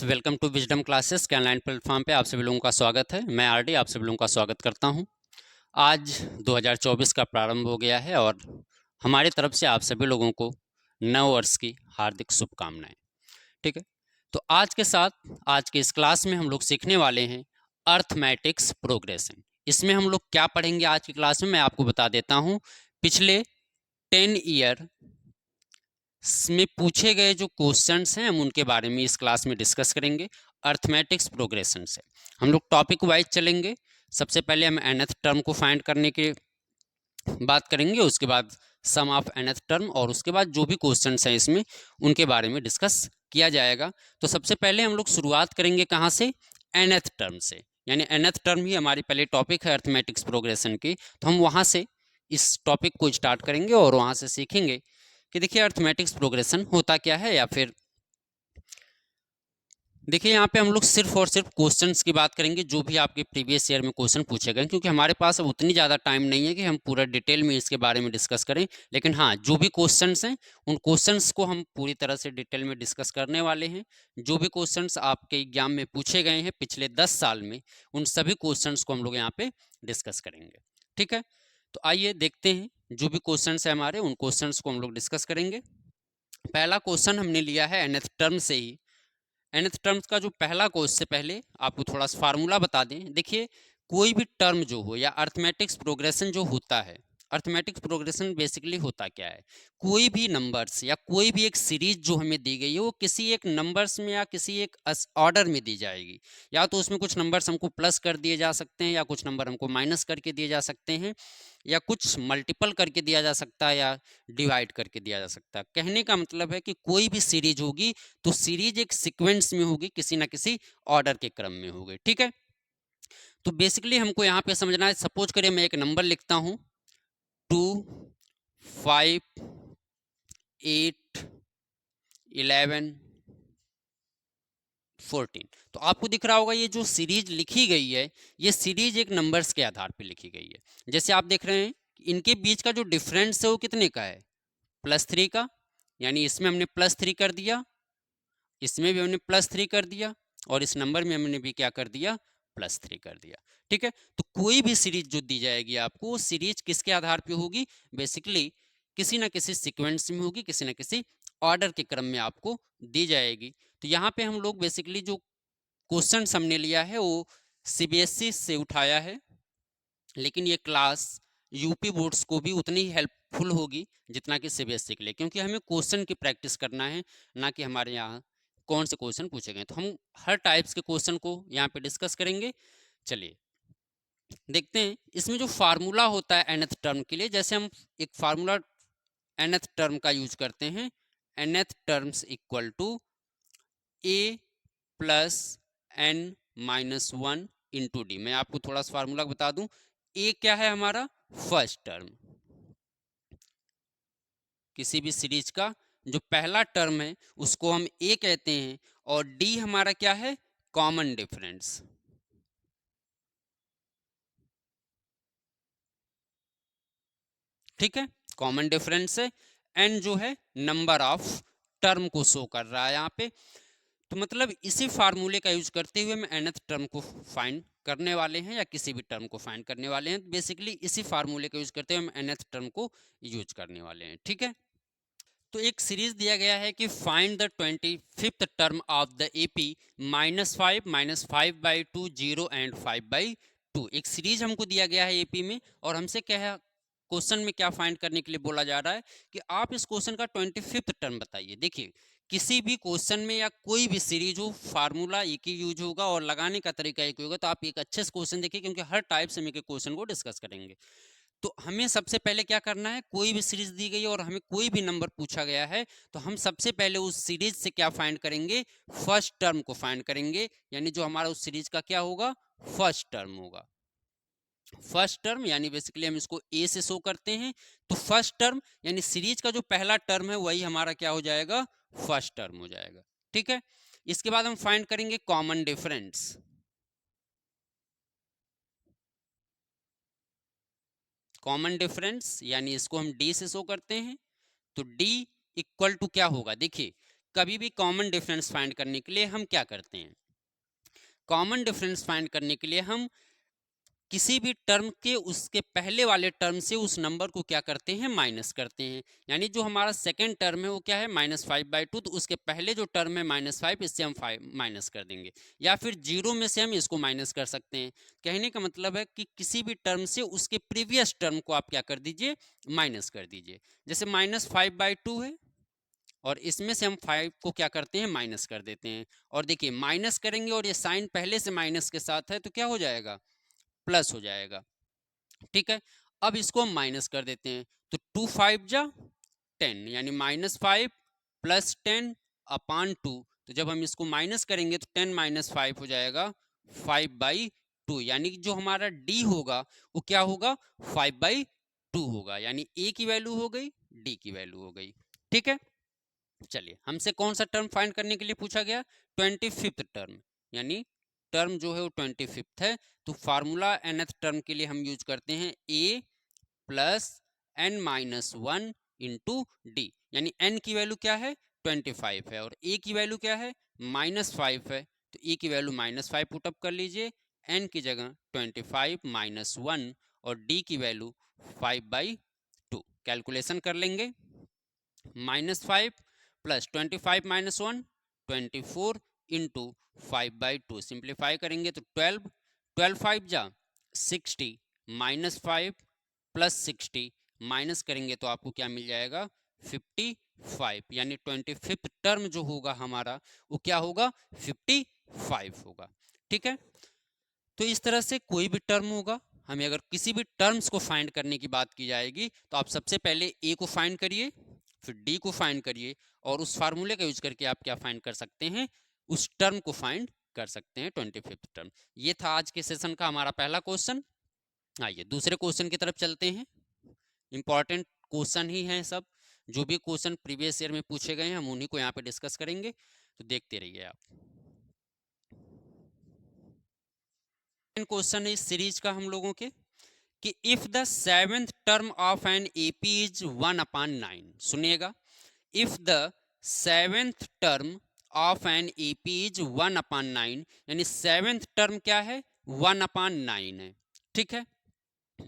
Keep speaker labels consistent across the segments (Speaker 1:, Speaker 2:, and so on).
Speaker 1: Friends, welcome to wisdom classes के online platform पे आप सभी लोगों का स्वागत है। मैं आरडी आप सभी लोगों का स्वागत करता हूं। आज 2024 का प्रारंभ हो गया है और हमारी तरफ से आप सभी लोगों को नव वर्ष की हार्दिक शुभकामनाएं। ठीक है, तो आज के इस क्लास में हम लोग सीखने वाले हैं अर्थमेटिक्स प्रोग्रेशन। इसमें हम लोग क्या पढ़ेंगे आज की क्लास में, मैं आपको बता देता हूँ। पिछले 10 ईयर में पूछे गए जो क्वेश्चंस हैं हम उनके बारे में इस क्लास में डिस्कस करेंगे। अर्थमेटिक्स प्रोग्रेशन से हम लोग टॉपिक वाइज चलेंगे। सबसे पहले हम nth टर्म को फाइंड करने की बात करेंगे, उसके बाद सम ऑफ nth टर्म, और उसके बाद जो भी क्वेश्चंस हैं इसमें उनके बारे में डिस्कस किया जाएगा। तो सबसे पहले हम लोग शुरुआत करेंगे कहाँ से? nth टर्म से, यानी nth टर्म ही हमारी पहले टॉपिक है अर्थमेटिक्स प्रोग्रेशन की। तो हम वहाँ से इस टॉपिक को स्टार्ट करेंगे और वहाँ से सीखेंगे कि देखिए अर्थमेटिक्स प्रोग्रेशन होता क्या है। या फिर देखिए यहाँ पे हम लोग सिर्फ और सिर्फ क्वेश्चंस की बात करेंगे जो भी आपके प्रीवियस ईयर में क्वेश्चन पूछे गए, क्योंकि हमारे पास अब उतनी ज़्यादा टाइम नहीं है कि हम पूरा डिटेल में इसके बारे में डिस्कस करें। लेकिन हाँ, जो भी क्वेश्चंस हैं उन क्वेश्चंस को हम पूरी तरह से डिटेल में डिस्कस करने वाले हैं। जो भी क्वेश्चंस आपके एग्जाम में पूछे गए हैं पिछले 10 साल में, उन सभी क्वेश्चंस को हम लोग यहाँ पे डिस्कस करेंगे। ठीक है, तो आइए देखते हैं जो भी क्वेश्चंस है हमारे, उन क्वेश्चंस को हम लोग डिस्कस करेंगे। पहला क्वेश्चन हमने लिया है nth टर्म से ही। nth टर्म्स का जो पहला को, उससे पहले आपको थोड़ा सा फार्मूला बता दें। देखिए, कोई भी टर्म जो हो या अर्थमेटिक्स प्रोग्रेशन जो होता है, अर्थमेटिक्स प्रोग्रेशन बेसिकली होता क्या है? कोई भी नंबर्स या कोई भी एक सीरीज जो हमें दी गई है वो किसी एक नंबर्स में या किसी एक ऑर्डर में दी जाएगी। या तो उसमें कुछ नंबर्स हमको प्लस कर दिए जा सकते हैं, या कुछ नंबर हमको माइनस करके दिए जा सकते हैं, या कुछ मल्टीपल करके दिया जा सकता है, या डिवाइड करके दिया जा सकता है। कहने का मतलब है कि कोई भी सीरीज होगी तो सीरीज एक सीक्वेंस में होगी, किसी ना किसी ऑर्डर के क्रम में होगी। ठीक है, तो बेसिकली हमको यहाँ पे समझना है। सपोज करिए मैं एक नंबर लिखता हूँ 2, 5, 8, 11, 14। तो आपको दिख रहा होगा ये जो सीरीज लिखी गई है, ये सीरीज एक नंबर्स के आधार पर लिखी गई है। जैसे आप देख रहे हैं इनके बीच का जो डिफरेंस है वो कितने का है? +3 का। यानी इसमें हमने +3 कर दिया, इसमें भी हमने +3 कर दिया, और इस नंबर में हमने भी क्या कर दिया? +3 कर दिया। ठीक है, तो कोई भी सीरीज जो दी जाएगी आपको, वो सीरीज किसके आधार पे होगी? बेसिकली किसी ना किसी सीक्वेंस में होगी, किसी ना किसी ऑर्डर के क्रम में आपको दी जाएगी। तो यहाँ पे हम लोग बेसिकली जो क्वेश्चन हमने लिया है वो सीबीएसई से उठाया है, लेकिन ये क्लास यूपी बोर्ड्स को भी उतनी ही हेल्पफुल होगी जितना कि सीबीएसई के लिए, क्योंकि हमें क्वेश्चन की प्रैक्टिस करना है, ना कि हमारे यहाँ कौन से क्वेश्चन पूछे गए। तो हम हर टाइप्स के क्वेश्चन को यहाँ पे डिस्कस करेंगे। चलिए देखते हैं इसमें जो फार्मूला होता है nth टर्म के लिए। जैसे हम एक फार्मूला nth टर्म का यूज करते हैं, nth terms equal to a plus n minus 1 into D. मैं आपको थोड़ा सा फार्मूला बता दूं। a क्या है? हमारा फर्स्ट टर्म, किसी भी सीरीज का जो पहला टर्म है उसको हम a कहते हैं, और d हमारा क्या है? Common difference. ठीक है, कॉमन डिफरेंस है। n जो है नंबर ऑफ टर्म को शो कर रहा है यहाँ पे। तो मतलब इसी फार्मूले का यूज करते हुए हम nth टर्म को फाइंड करने वाले हैं, या किसी भी टर्म को फाइंड करने वाले हैं। बेसिकली इसी फार्मूले का यूज करते हुए हम nth टर्म को यूज करने वाले हैं। ठीक है, तो एक सीरीज दिया गया है कि find the 25th term of the AP -5 -5/2 0 and 5/2। एक सीरीज हमको दिया गया है एपी में, और हमसे क्या है क्वेश्चन में क्या फाइंड करने के लिए बोला जा रहा है कि आप इस क्वेश्चन का 25th टर्म बताइए। देखिए, किसी भी क्वेश्चन में या कोई भी सीरीज हो, फार्मूला एक ही यूज होगा और लगाने का तरीका एक ही होगा। तो आप एक अच्छे से क्वेश्चन देखिए, क्योंकि हर टाइप से हम क्वेश्चन को डिस्कस करेंगे। तो हमें सबसे पहले क्या करना है, कोई भी सीरीज दी गई है और हमें कोई भी नंबर पूछा गया है, तो हम सबसे पहले उस सीरीज से क्या फाइंड करेंगे? फर्स्ट टर्म को फाइंड करेंगे। यानी जो हमारा उस सीरीज का क्या होगा? फर्स्ट टर्म होगा। फर्स्ट टर्म यानी बेसिकली हम इसको ए से शो करते हैं। तो फर्स्ट टर्म यानी सीरीज का जो पहला टर्म है वही हमारा क्या हो जाएगा? फर्स्ट टर्म हो जाएगा। ठीक है, इसके बाद हम फाइंड करेंगे कॉमन डिफरेंस। कॉमन डिफरेंस यानी इसको हम डी से शो करते हैं। तो d इक्वल टू क्या होगा? देखिए, कभी भी कॉमन डिफरेंस फाइंड करने के लिए हम क्या करते हैं, कॉमन डिफरेंस फाइंड करने के लिए हम किसी भी टर्म के उसके पहले वाले टर्म से उस नंबर को क्या करते हैं, माइनस करते हैं। यानी जो हमारा सेकेंड टर्म है वो क्या है, -5/2, तो उसके पहले जो टर्म है -5, इससे हम 5 माइनस कर देंगे, या फिर 0 में से हम इसको माइनस कर सकते हैं। कहने का मतलब है कि किसी भी टर्म से उसके प्रीवियस टर्म को आप क्या कर दीजिए, माइनस कर दीजिए। जैसे -5/2 है और इसमें से हम 5 को क्या करते हैं, माइनस कर देते हैं। और देखिए माइनस करेंगे और ये साइन पहले से माइनस के साथ है तो क्या हो जाएगा, प्लस हो जाएगा। ठीक है, अब इसको हम माइनस कर देते हैं, तो 2×5 = 10, यानी -5 + 10/2। तो जब हम इसको माइनस करेंगे तो 10 - 5 हो जाएगा 5/2, यानी कि जो हमारा डी होगा वो क्या होगा, 5/2 होगा। यानी ए की वैल्यू हो गई, डी की वैल्यू हो गई। ठीक है, चलिए हमसे कौन सा टर्म फाइंड करने के लिए पूछा गया, 25th टर्म, यानी टर्म जो है वो 25th है। तो फार्मूला nth टर्म के लिए हम यूज करते हैं a + n-1 इंटू डी, यानी n की वैल्यू क्या है, 25 है और a की वैल्यू क्या है, -5 है। तो a की वैल्यू -5 पुटअप कर लीजिए, n की जगह 25 - 1 और d की वैल्यू 5/2। कैलकुलेशन कर लेंगे, -5 + 25 - 1 24 इंटू 5/2, सिंप्लीफाई करेंगे तो 12, 12×5 = 60, -5 + 60 माइनस करेंगे तो आपको क्या मिल जाएगा, 55, यानी 25th टर्म जो होगा हमारा वो क्या होगा, 55 होगा। ठीक है, तो इस तरह से कोई भी टर्म होगा, हमें अगर किसी भी टर्म्स को फाइंड करने की बात की जाएगी तो आप सबसे पहले ए को फाइंड करिए, फिर डी को फाइंड करिए और उस फार्मूले का यूज करके आप क्या फाइंड कर सकते हैं, उस टर्म को फाइंड कर सकते हैं, 25th टर्म। ये था आज के सेशन का हमारा पहला क्वेश्चन। आइए दूसरे क्वेश्चन की तरफ चलते हैं। इंपॉर्टेंट क्वेश्चन ही हैं सब, जो भी क्वेश्चन प्रीवियस ईयर में पूछे गए हैं हम उन्हीं को यहाँ पे डिस्कस करेंगे, तो देखते रहिए आप। क्वेश्चन है इस सीरीज का हम लोगों के कि if the seventh term of an AP is 1/9, सुनिएगा, if the seventh term of an AP is 1/9, यानी सेवेंथ टर्म क्या है, 1/9 है। ठीक है,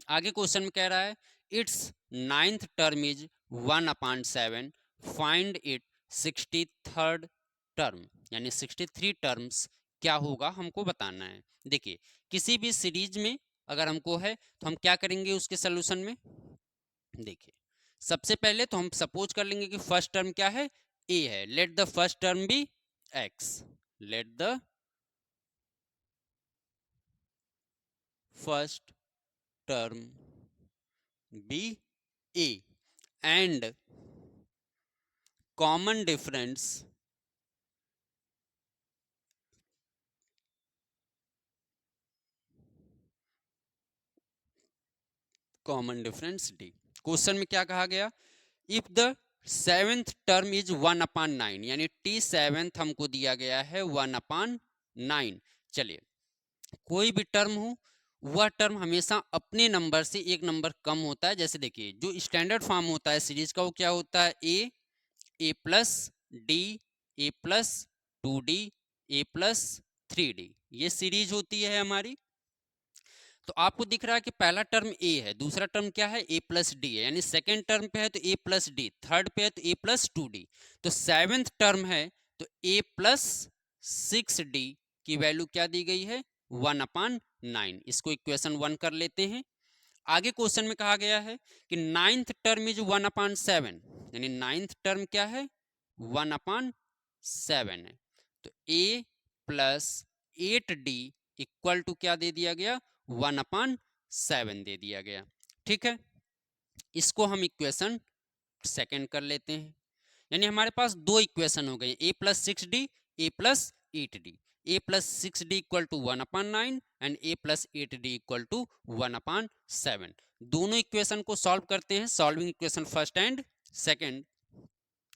Speaker 1: आगे क्वेश्चन में कह रहा है it's ninth term is 1/7, find it 63rd term, यानी 63 टर्म्स क्या होगा हमको बताना है। देखिए किसी भी सीरीज में अगर हमको है तो हम क्या करेंगे उसके सोल्यूशन में, देखिए सबसे पहले तो हम सपोज कर लेंगे कि फर्स्ट टर्म क्या है, ए है, let the first term be X, let the first term be A and common difference D. Question में क्या कहा गया, if the seventh term is 1/9, यानी टी सेवेंथ हमको दिया गया है 1/9। चलिए कोई भी टर्म हो वह टर्म हमेशा अपने नंबर से एक नंबर कम होता है। जैसे देखिए जो स्टैंडर्ड फॉर्म होता है सीरीज का वो क्या होता है, A plus D, A plus 2d, A plus 3d, ये सीरीज होती है हमारी। तो आपको दिख रहा है कि पहला टर्म ए है, दूसरा टर्म क्या है, ए प्लस डी है, यानी सेकेंड टर्म पे है तो ए प्लस डी, थर्ड पे है तो ए प्लस 2d, तो सेवेंथ टर्म है तो ए प्लस 6d की वैल्यू क्या दी गई है, 1/9। इसको इक्वेशन 1 कर लेते हैं। आगे क्वेश्चन में कहा गया है कि नाइन्थ टर्म इज 1/7, यानी नाइन्थ टर्म क्या है, 1/7 है, तो A plus 8d equal to क्या दे दिया गया, 1/7 दे दिया गया। ठीक है, इसको हम इक्वेशन सेकंड कर लेते हैं, यानी हमारे पास दो इक्वेशन हो गए, A plus 6d, A plus 8d, A plus 6d equal to 1/9 and A plus 8d equal to 1/7। दोनों इक्वेशन को सॉल्व करते हैं, solving equation first and second,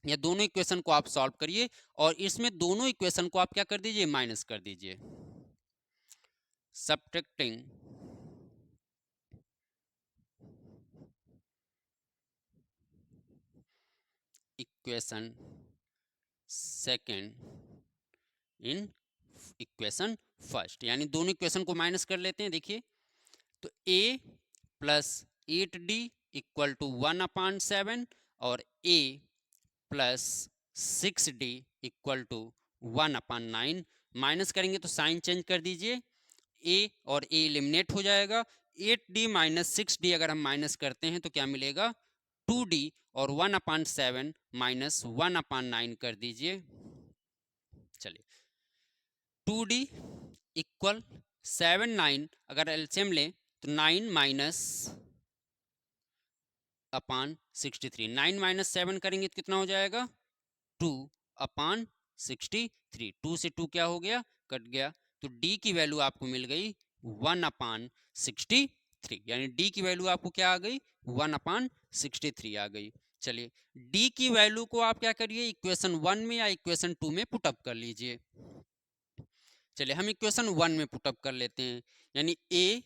Speaker 1: या दोनों इक्वेशन को आप सॉल्व करिए और इसमें दोनों इक्वेशन को आप क्या कर दीजिए, माइनस कर दीजिए। Subtracting equation second in equation first, यानी दोनों इक्वेशन को माइनस कर लेते हैं। देखिए तो a plus 8d equal to 1/7 और a plus 6d equal to 1/9। Minus करेंगे तो साइन चेंज कर दीजिए, a और a एलिमिनेट हो जाएगा। 8d माइनस 6d अगर हम माइनस करते हैं तो क्या मिलेगा 2d, और 1/7 माइनस 1/9 कर दीजिए। चलिए 2d इक्वल 7 9, अगर एलसीएम लें तो 9 माइनस अपान 63, 9 माइनस 7 करेंगे तो कितना हो जाएगा 2/63। 2 से 2 क्या हो गया कट गया, तो d की वैल्यू आपको मिल गई 1/63, यानी d की वैल्यू आपको क्या आ गई 1/63 आ गई। चलिए d की वैल्यू को आप क्या करिए इक्वेशन 1 में या इक्वेशन 2 में पुटअप कर लीजिए। चलिए हम इक्वेशन 1 में पुटअप कर लेते हैं, यानी a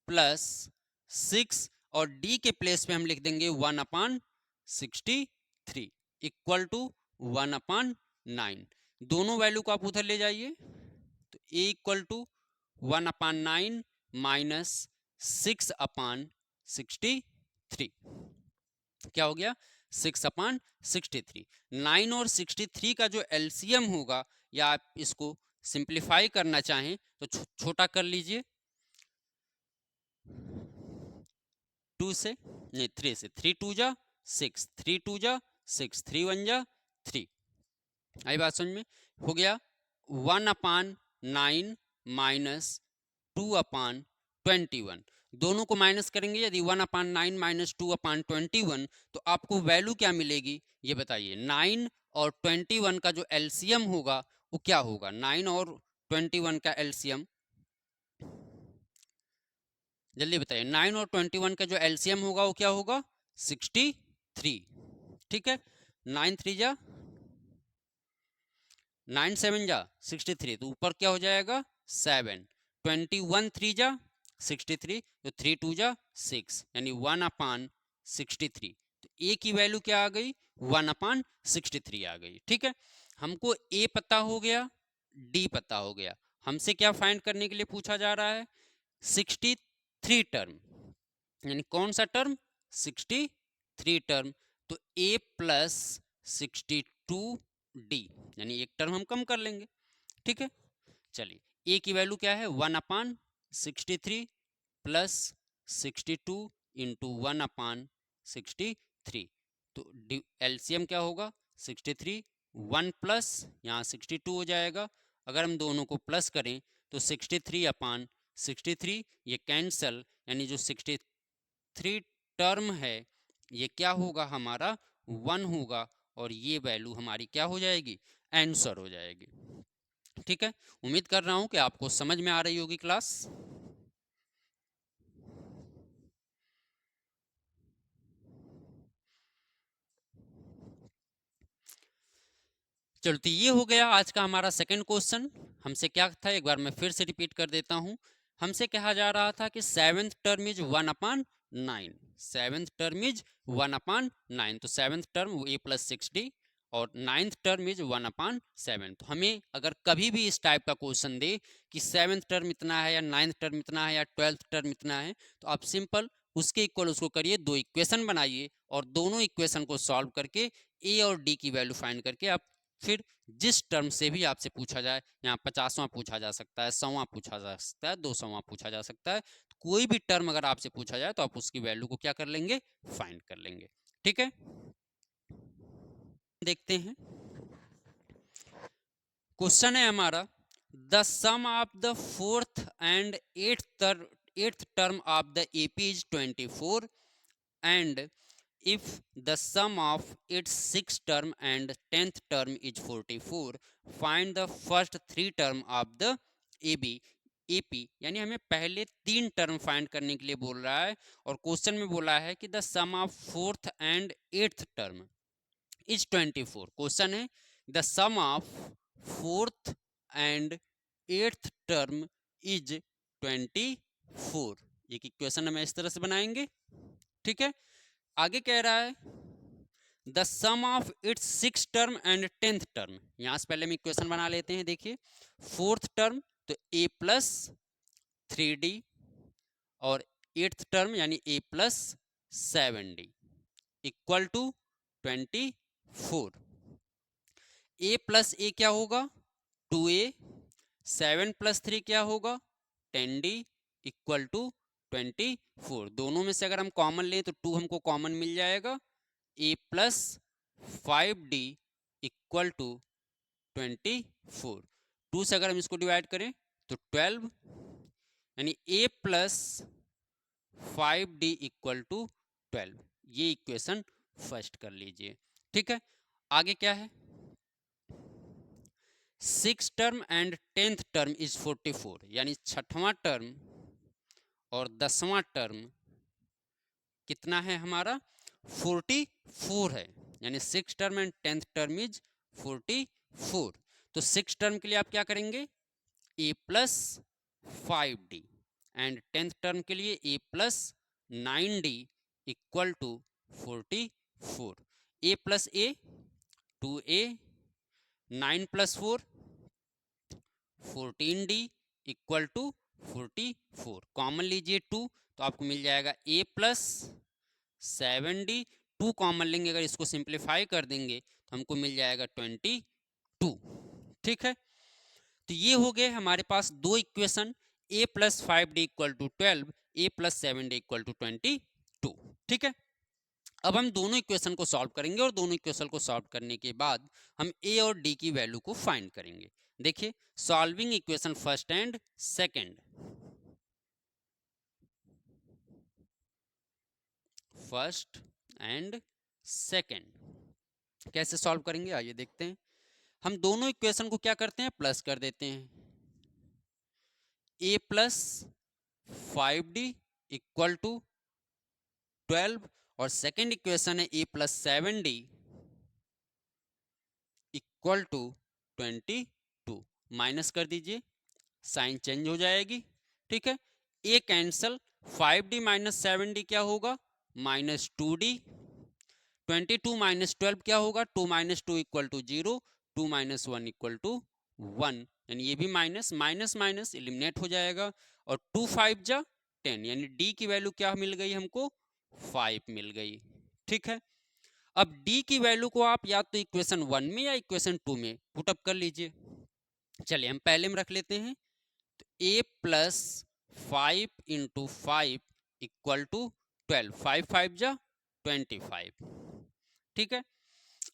Speaker 1: प्लस 6 और d के प्लेस पे हम लिख देंगे 1/63 इक्वल टू 1/9। दोनों वैल्यू को आप उधर ले जाइए, तो a इक्वल टू 1/9 माइनस 6/63 क्या हो गया 6/63। 9 और 63 का जो एलसीएम होगा, या आप इसको सिंप्लीफाई करना चाहें तो छोटा कर लीजिए, 2 से नहीं 3 से, 3 2 जा 6, 3 2 जा 6, 3 1 जा 3। आई बात समझ में, हो गया 1/9 माइनस 2/21। दोनों को माइनस करेंगे, यदि 1/9 माइनस 2/21 तो आपको वैल्यू क्या मिलेगी ये बताइए। 9 और 21 का जो एलसीएम होगा वो क्या होगा, 9 और 21 का एलसीएम जल्दी बताइए। 9 और 21 का जो एलसीएम होगा वो क्या होगा 63, ठीक है। 9 3 जा 9 7 जा 63, तो ऊपर क्या हो जाएगा 7, 21 3 जा 63, तो 3 2 जा 6, यानी 1/63। तो ए की वैल्यू क्या आ गई 1/63 आ गई, ठीक है। हमको ए पता हो गया, डी पता हो गया, हमसे क्या फाइंड करने के लिए पूछा जा रहा है 63 टर्म, यानी कौन सा टर्म 63 टर्म। तो a प्लस 62d, यानी एक टर्म हम कम कर लेंगे, ठीक है। चलिए a की वैल्यू क्या है 1/63 प्लस 62 इंटू 1/63, तो एलसीएम क्या होगा 63, 1 प्लस यहाँ 62 हो जाएगा। अगर हम दोनों को प्लस करें तो 63/63 ये कैंसल, यानी जो 63 टर्म है ये क्या होगा हमारा 1 होगा, और ये वैल्यू हमारी क्या हो जाएगी आंसर हो जाएगी, ठीक है। उम्मीद कर रहा हूं कि आपको समझ में आ रही होगी क्लास। चलो तो ये हो गया आज का हमारा सेकंड क्वेश्चन। हमसे क्या था एक बार मैं फिर से रिपीट कर देता हूं। हमसे कहा जा रहा था कि 7th term is 1/9, 7th term is 1/9, तो 7th term a plus 6d और 9th टर्म इज 1/7। तो हमें अगर कभी भी इस टाइप का क्वेश्चन दे कि 7th टर्म इतना है या 9th टर्म इतना है या 12th टर्म इतना है, तो आप सिंपल उसके इक्वल उसको करिए, दो इक्वेशन बनाइए और दोनों इक्वेशन को सॉल्व करके a और d की वैल्यू फाइंड करके आप फिर जिस टर्म से भी आपसे पूछा जाए, यहाँ 50वां पूछा जा सकता है, 100वां पूछा जा सकता है, 200वां पूछा जा सकता है, तो कोई भी टर्म अगर आपसे पूछा जाए तो आप उसकी वैल्यू को क्या कर लेंगे फाइंड कर लेंगे, ठीक है। देखते हैं क्वेश्चन है हमारा, the sum of the 4th and 8th term of the AP is 24 and if the sum of its 6th term and 10th term is 44, find the first 3 term of the AP। यानी हमें पहले 3 term find करने के लिए बोल रहा है, और क्वेश्चन में बोला है कि the sum of 4th and 8th term is 24। Question है the sum of 4th and 8th term is 24। ये क्वेश्चन हम इस तरह से बनाएंगे, ठीक है। आगे कह रहा है the sum of its 6th term and 10th term. यहां से पहले हम इक्वेशन बना लेते हैं। देखिए 4th टर्म तो a प्लस 3d और 8th टर्म यानी a plus 7d equal to 24। a plus a क्या होगा 2a, 7 प्लस 3 क्या होगा 10d इक्वल टू 24। दोनों में से अगर हम कॉमन लें तो 2 हमको कॉमन मिल जाएगा। a plus 5d equal to 24। 2 से अगर हम इसको डिवाइड करें तो 12 यानी a plus 5d equal to 12। ये इक्वेशन फर्स्ट कर लीजिए। ठीक है, आगे क्या है 6th term and 10th term is 44 यानी 6वां टर्म और 10वां टर्म कितना है हमारा 44 है। यानी 6th term and 10th term is 44। तो 6th टर्म के लिए आप क्या करेंगे a plus 5d and 10th term के लिए a plus 9d equal to 44। a plus a 2a, 9 plus 4 14d equal to 44। Common लीजिए 2 तो आपको मिल जाएगा a प्लस 7d। 2 कॉमन लेंगे, अगर इसको सिंप्लीफाई कर देंगे तो हमको मिल जाएगा 22। ठीक है, तो ये हो गए हमारे पास दो equation a plus 5d equal to 12, a plus 7d equal to 22। ठीक है, अब हम दोनों इक्वेशन को सॉल्व करेंगे और दोनों इक्वेशन को सॉल्व करने के बाद हम a और d की वैल्यू को फाइंड करेंगे। देखिए solving equation first and second. First and second कैसे सॉल्व करेंगे आइए देखते हैं। हम दोनों इक्वेशन को क्या करते हैं प्लस कर देते हैं। a plus 5d equal to 12 और सेकेंड इक्वेशन है a plus 7d equal to 22। Minus कर दीजिए, साइन चेंज हो जाएगी। ठीक है, a cancel, 5d minus 7d क्या होगा माइनस 2d। 22 माइनस 12 क्या होगा 2 minus 2 equal to 0, 2 minus 1 equal to 1। यानी ये भी माइनस माइनस माइनस एलिमिनेट हो जाएगा और 2 5 जा 10 यानी d की वैल्यू क्या मिल गई हमको 5 मिल गई। ठीक है, अब d की वैल्यू को आप या तो इक्वेशन 1 में या इक्वेशन 2 में पुटअप कर लीजिए। चलिए हम पहले में रख लेते हैं तो a plus 5 into 5 equal to 12, 5 5 जा 25। ठीक है,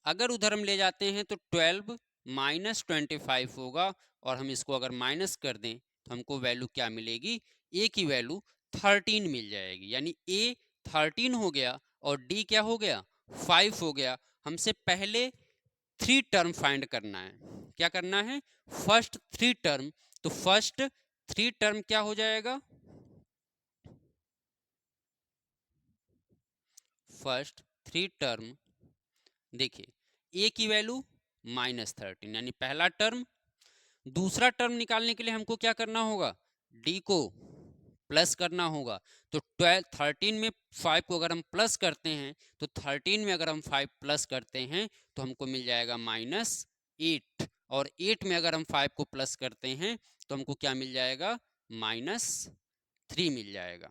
Speaker 1: अगर उधर हम ले जाते हैं तो 12 माइनस 25 होगा और हम इसको अगर माइनस कर दें तो हमको वैल्यू क्या मिलेगी a की वैल्यू 13 मिल जाएगी। यानी a 13 हो गया और d क्या हो गया 5 हो गया। हमसे पहले 3 टर्म फाइंड करना है। क्या करना है फर्स्ट 3 टर्म। तो फर्स्ट 3 टर्म क्या हो जाएगा फर्स्ट 3 टर्म देखिए a की वैल्यू -13 यानी पहला टर्म। दूसरा टर्म निकालने के लिए हमको क्या करना होगा d को प्लस करना होगा। तो 13 में 5 को अगर हम प्लस करते हैं तो 13 में अगर हम 5 प्लस करते हैं तो हमको मिल जाएगा -8 और 8 में अगर हम 5 को प्लस करते हैं तो हमको क्या मिल जाएगा -3 मिल जाएगा।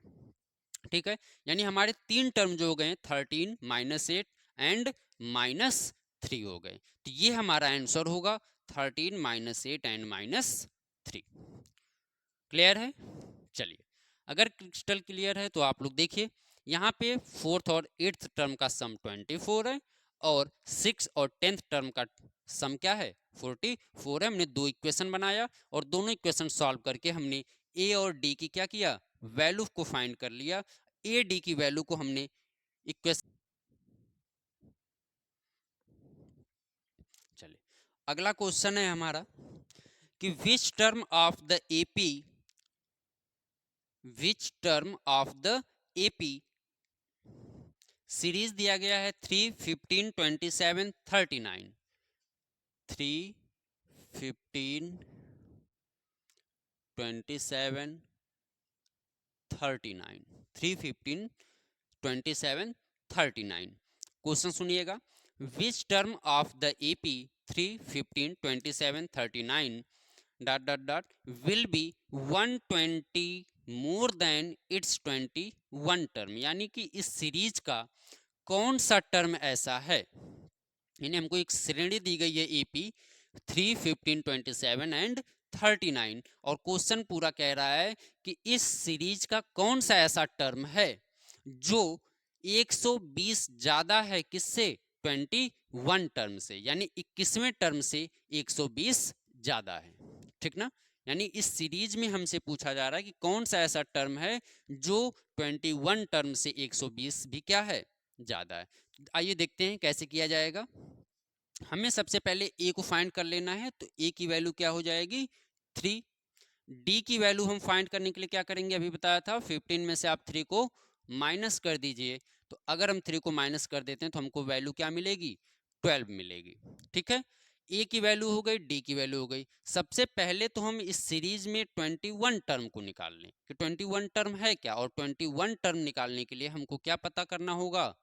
Speaker 1: ठीक है, यानी हमारे 3 टर्म जो हो गए 13 -8 एंड -3 हो गए। तो ये हमारा आंसर होगा 13 -8 एंड -3। क्लियर है? चलिए, अगर क्रिस्टल क्लियर है तो आप लोग देखिए यहाँ पे 4th और 8th टर्म का सम 24 है और 6 और 10th टर्म का सम क्या है 44 है। हमने दो इक्वेशन बनाया और दोनों इक्वेशन सॉल्व करके हमने a और d की क्या किया वैल्यू को फाइंड कर लिया। a d की वैल्यू को हमने इक्वेशन। चलिए अगला क्वेश्चन है हमारा कि which term of the AP which term of the AP series दिया गया है 3 15 27 39। 3 15 27 39 3 15 27 39। क्वेश्चन सुनिएगा which term of the AP 3, 15, 27, 39 dot dot dot will be 120 more than it's 21 term, यानी कि इस सीरीज का कौन सा टर्म ऐसा है, यानी हमको एक श्रेणी दी गई है एपी 3, 15, 27 एंड 39 और क्वेश्चन पूरा कह रहा है कि इस सीरीज का कौन सा ऐसा टर्म है जो 120 ज्यादा है किससे, 21 टर्म से, यानी 21वें टर्म से 120 ज्यादा है। ठीक ना, यानी इस सीरीज में हमसे पूछा जा रहा है कि कौन सा ऐसा टर्म है जो 21 टर्म से 120 भी क्या है, ज्यादा है। आइए देखते हैं कैसे किया जाएगा। हमें सबसे पहले ए को फाइंड कर लेना है, तो ए की वैल्यू क्या हो जाएगी 3। डी की वैल्यू हम फाइंड करने के लिए क्या करेंगे, अभी बताया था 15 में से आप 3 को माइनस कर दीजिए, तो अगर हम 3 को माइनस कर देते हैं तो हमको वैल्यू क्या मिलेगी, 12 मिलेगी। ठीक है, ए की वैल्यू हो गई, डी की वैल्यू हो गई। सबसे पहले तो हम इस सीरीज में 21 टर्म को निकाल लें कि 21 टर्म है क्या, और 21 टर्म निकालने के लिए हमको क्या पता करना होगा,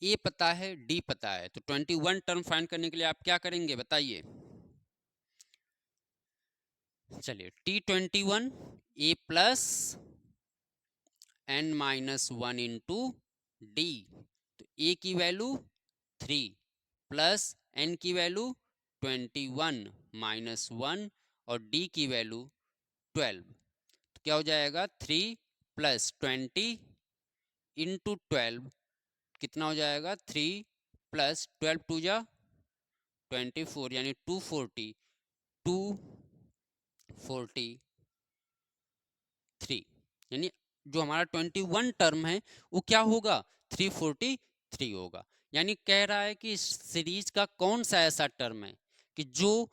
Speaker 1: ए पता है, डी पता है, तो 21 टर्म फाइंड करने के लिए आप क्या करेंगे बताइए। चलिए T21 A plus n minus 1 into D, तो ए की वैल्यू 3 प्लस n की वैल्यू 21 माइनस 1 और डी की वैल्यू 12, तो क्या हो जाएगा 3 प्लस 20 इंटू 12 कितना हो जाएगा 3 प्लस 12 टू जा 24 यानी 240, 243, यानी जो हमारा 21 टर्म है वो क्या होगा 343 होगा। यानी कह रहा है कि इस सीरीज का कौन सा ऐसा टर्म है कि जो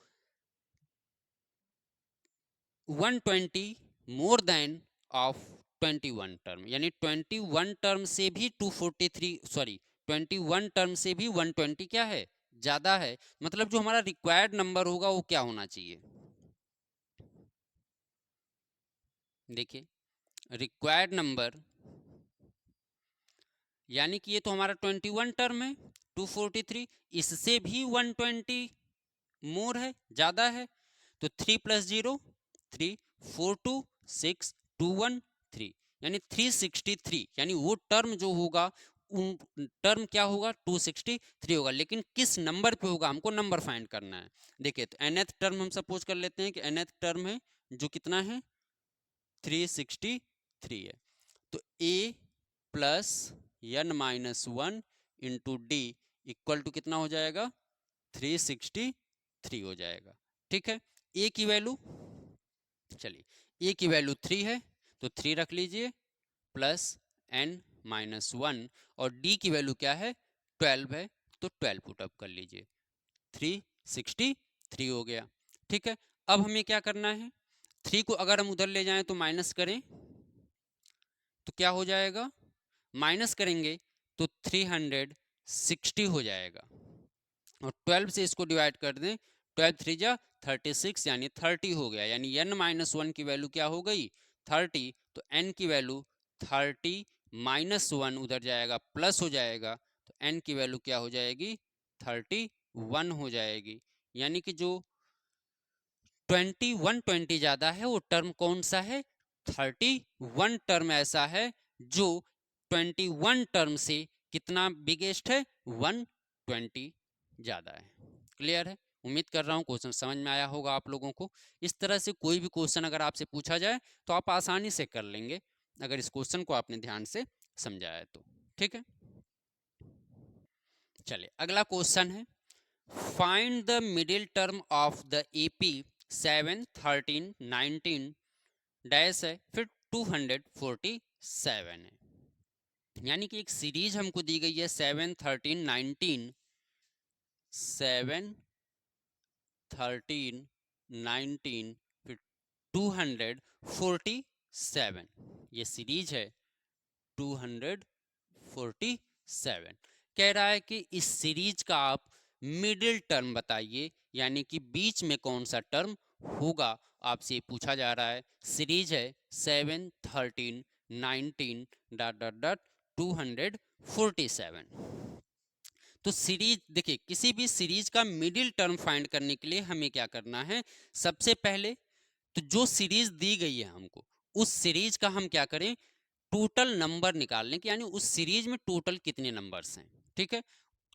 Speaker 1: 120 मोर देन ऑफ 21 टर्म, यानी 21 टर्म से भी 243 सॉरी 21 टर्म से भी 120 क्या है, ज्यादा है। मतलब जो हमारा रिक्वायर्ड नंबर होगा वो क्या होना चाहिए, देखिए रिक्वायर्ड नंबर, यानी कि ये तो हमारा 21 टर्म है 243, इससे भी 120 मोर है, ज्यादा है, तो 3 प्लस 0 3, 4 2 6 2 1 3, यानी 363, यानी वो टर्म जो होगा उन टर्म क्या होगा 263 होगा। लेकिन किस नंबर पे होगा, हमको नंबर फाइंड करना है। देखिए तो nth टर्म हम सपोज कर लेते हैं कि nth टर्म है जो कितना है 363 है, तो a plus n minus 1 into D equal to कितना हो जाएगा 363 हो जाएगा। ठीक है, ए की वैल्यू, चलिए ए की वैल्यू 3 है तो 3 रख लीजिए प्लस n माइनस 1 और डी की वैल्यू क्या है 12 है तो 12 पुट अप कर लीजिए 363 हो गया। ठीक है, अब हमें क्या करना है, 3 को अगर हम उधर ले जाएं तो माइनस करें तो क्या हो जाएगा, माइनस करेंगे तो 360 हो जाएगा और 12 से इसको डिवाइड कर दें, 12 3 जा 36 यानी 30 हो गया, यानी n माइनस 1 की वैल्यू क्या हो गई 30, तो n की वैल्यू 30 माइनस 1 उधर जाएगा प्लस हो जाएगा, तो n की वैल्यू क्या हो जाएगी 31 हो जाएगी। यानी कि जो 21 ज्यादा है वो टर्म कौन सा है 31 टर्म ऐसा है जो 21 टर्म से कितना बिगेस्ट है 120 ज्यादा है। क्लियर है, उम्मीद कर रहा हूँ क्वेश्चन समझ में आया होगा आप लोगों को। इस तरह से कोई भी क्वेश्चन अगर आपसे पूछा जाए तो आप आसानी से कर लेंगे अगर इस क्वेश्चन को आपने ध्यान से समझा है तो। ठीक है, चलिए अगला क्वेश्चन है, find the middle term of the AP 7, 13, 19 dash है फिर 247 है। यानी कि एक सीरीज हमको दी गई है 7, 13, 19, 7, 13, 19 फिर 247, ये सीरीज है 247। कह रहा है कि इस सीरीज का आप मिडिल टर्म बताइए, यानी कि बीच में कौन सा टर्म होगा, आपसे पूछा जा रहा है। सीरीज है 7, 13, 19 डॉट डॉट डॉट 247। तो सीरीज देखिए, किसी भी सीरीज का मिडिल टर्म फाइंड करने के लिए हमें क्या करना है, सबसे पहले तो जो सीरीज दी गई है हमको, उस सीरीज का हम क्या करें, टोटल नंबर निकाल लें कि यानी उस सीरीज में टोटल कितने नंबर्स हैं। ठीक है,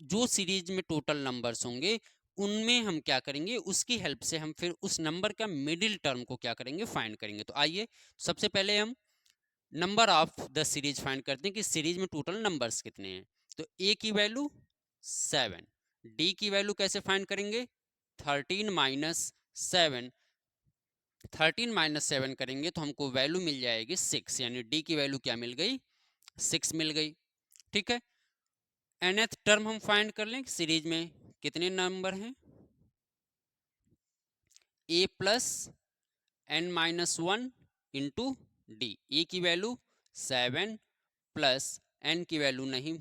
Speaker 1: जो सीरीज में टोटल नंबर्स होंगे उनमें हम क्या करेंगे, उसकी हेल्प से हम फिर उस नंबर का मिडिल टर्म को क्या करेंगे, फाइंड करेंगे। तो आइए सबसे पहले हम number of the series find करते हैं कि सीरीज में टोटल नंबर्स कितने हैं। तो ए की वैल्यू 7, डी की वैल्यू कैसे फाइंड करेंगे, 13 माइनस 7, 13 माइनस 7 करेंगे तो हमको वैल्यू मिल जाएगी 6, यानी डी की वैल्यू क्या मिल गई, 6 मिल गई। ठीक है, nth टर्म हम फाइंड कर लें सीरीज में कितने नंबर हैं, a plus N minus 1 into D. A की वैल्यू 7 प्लस एन की वैल्यू नहीं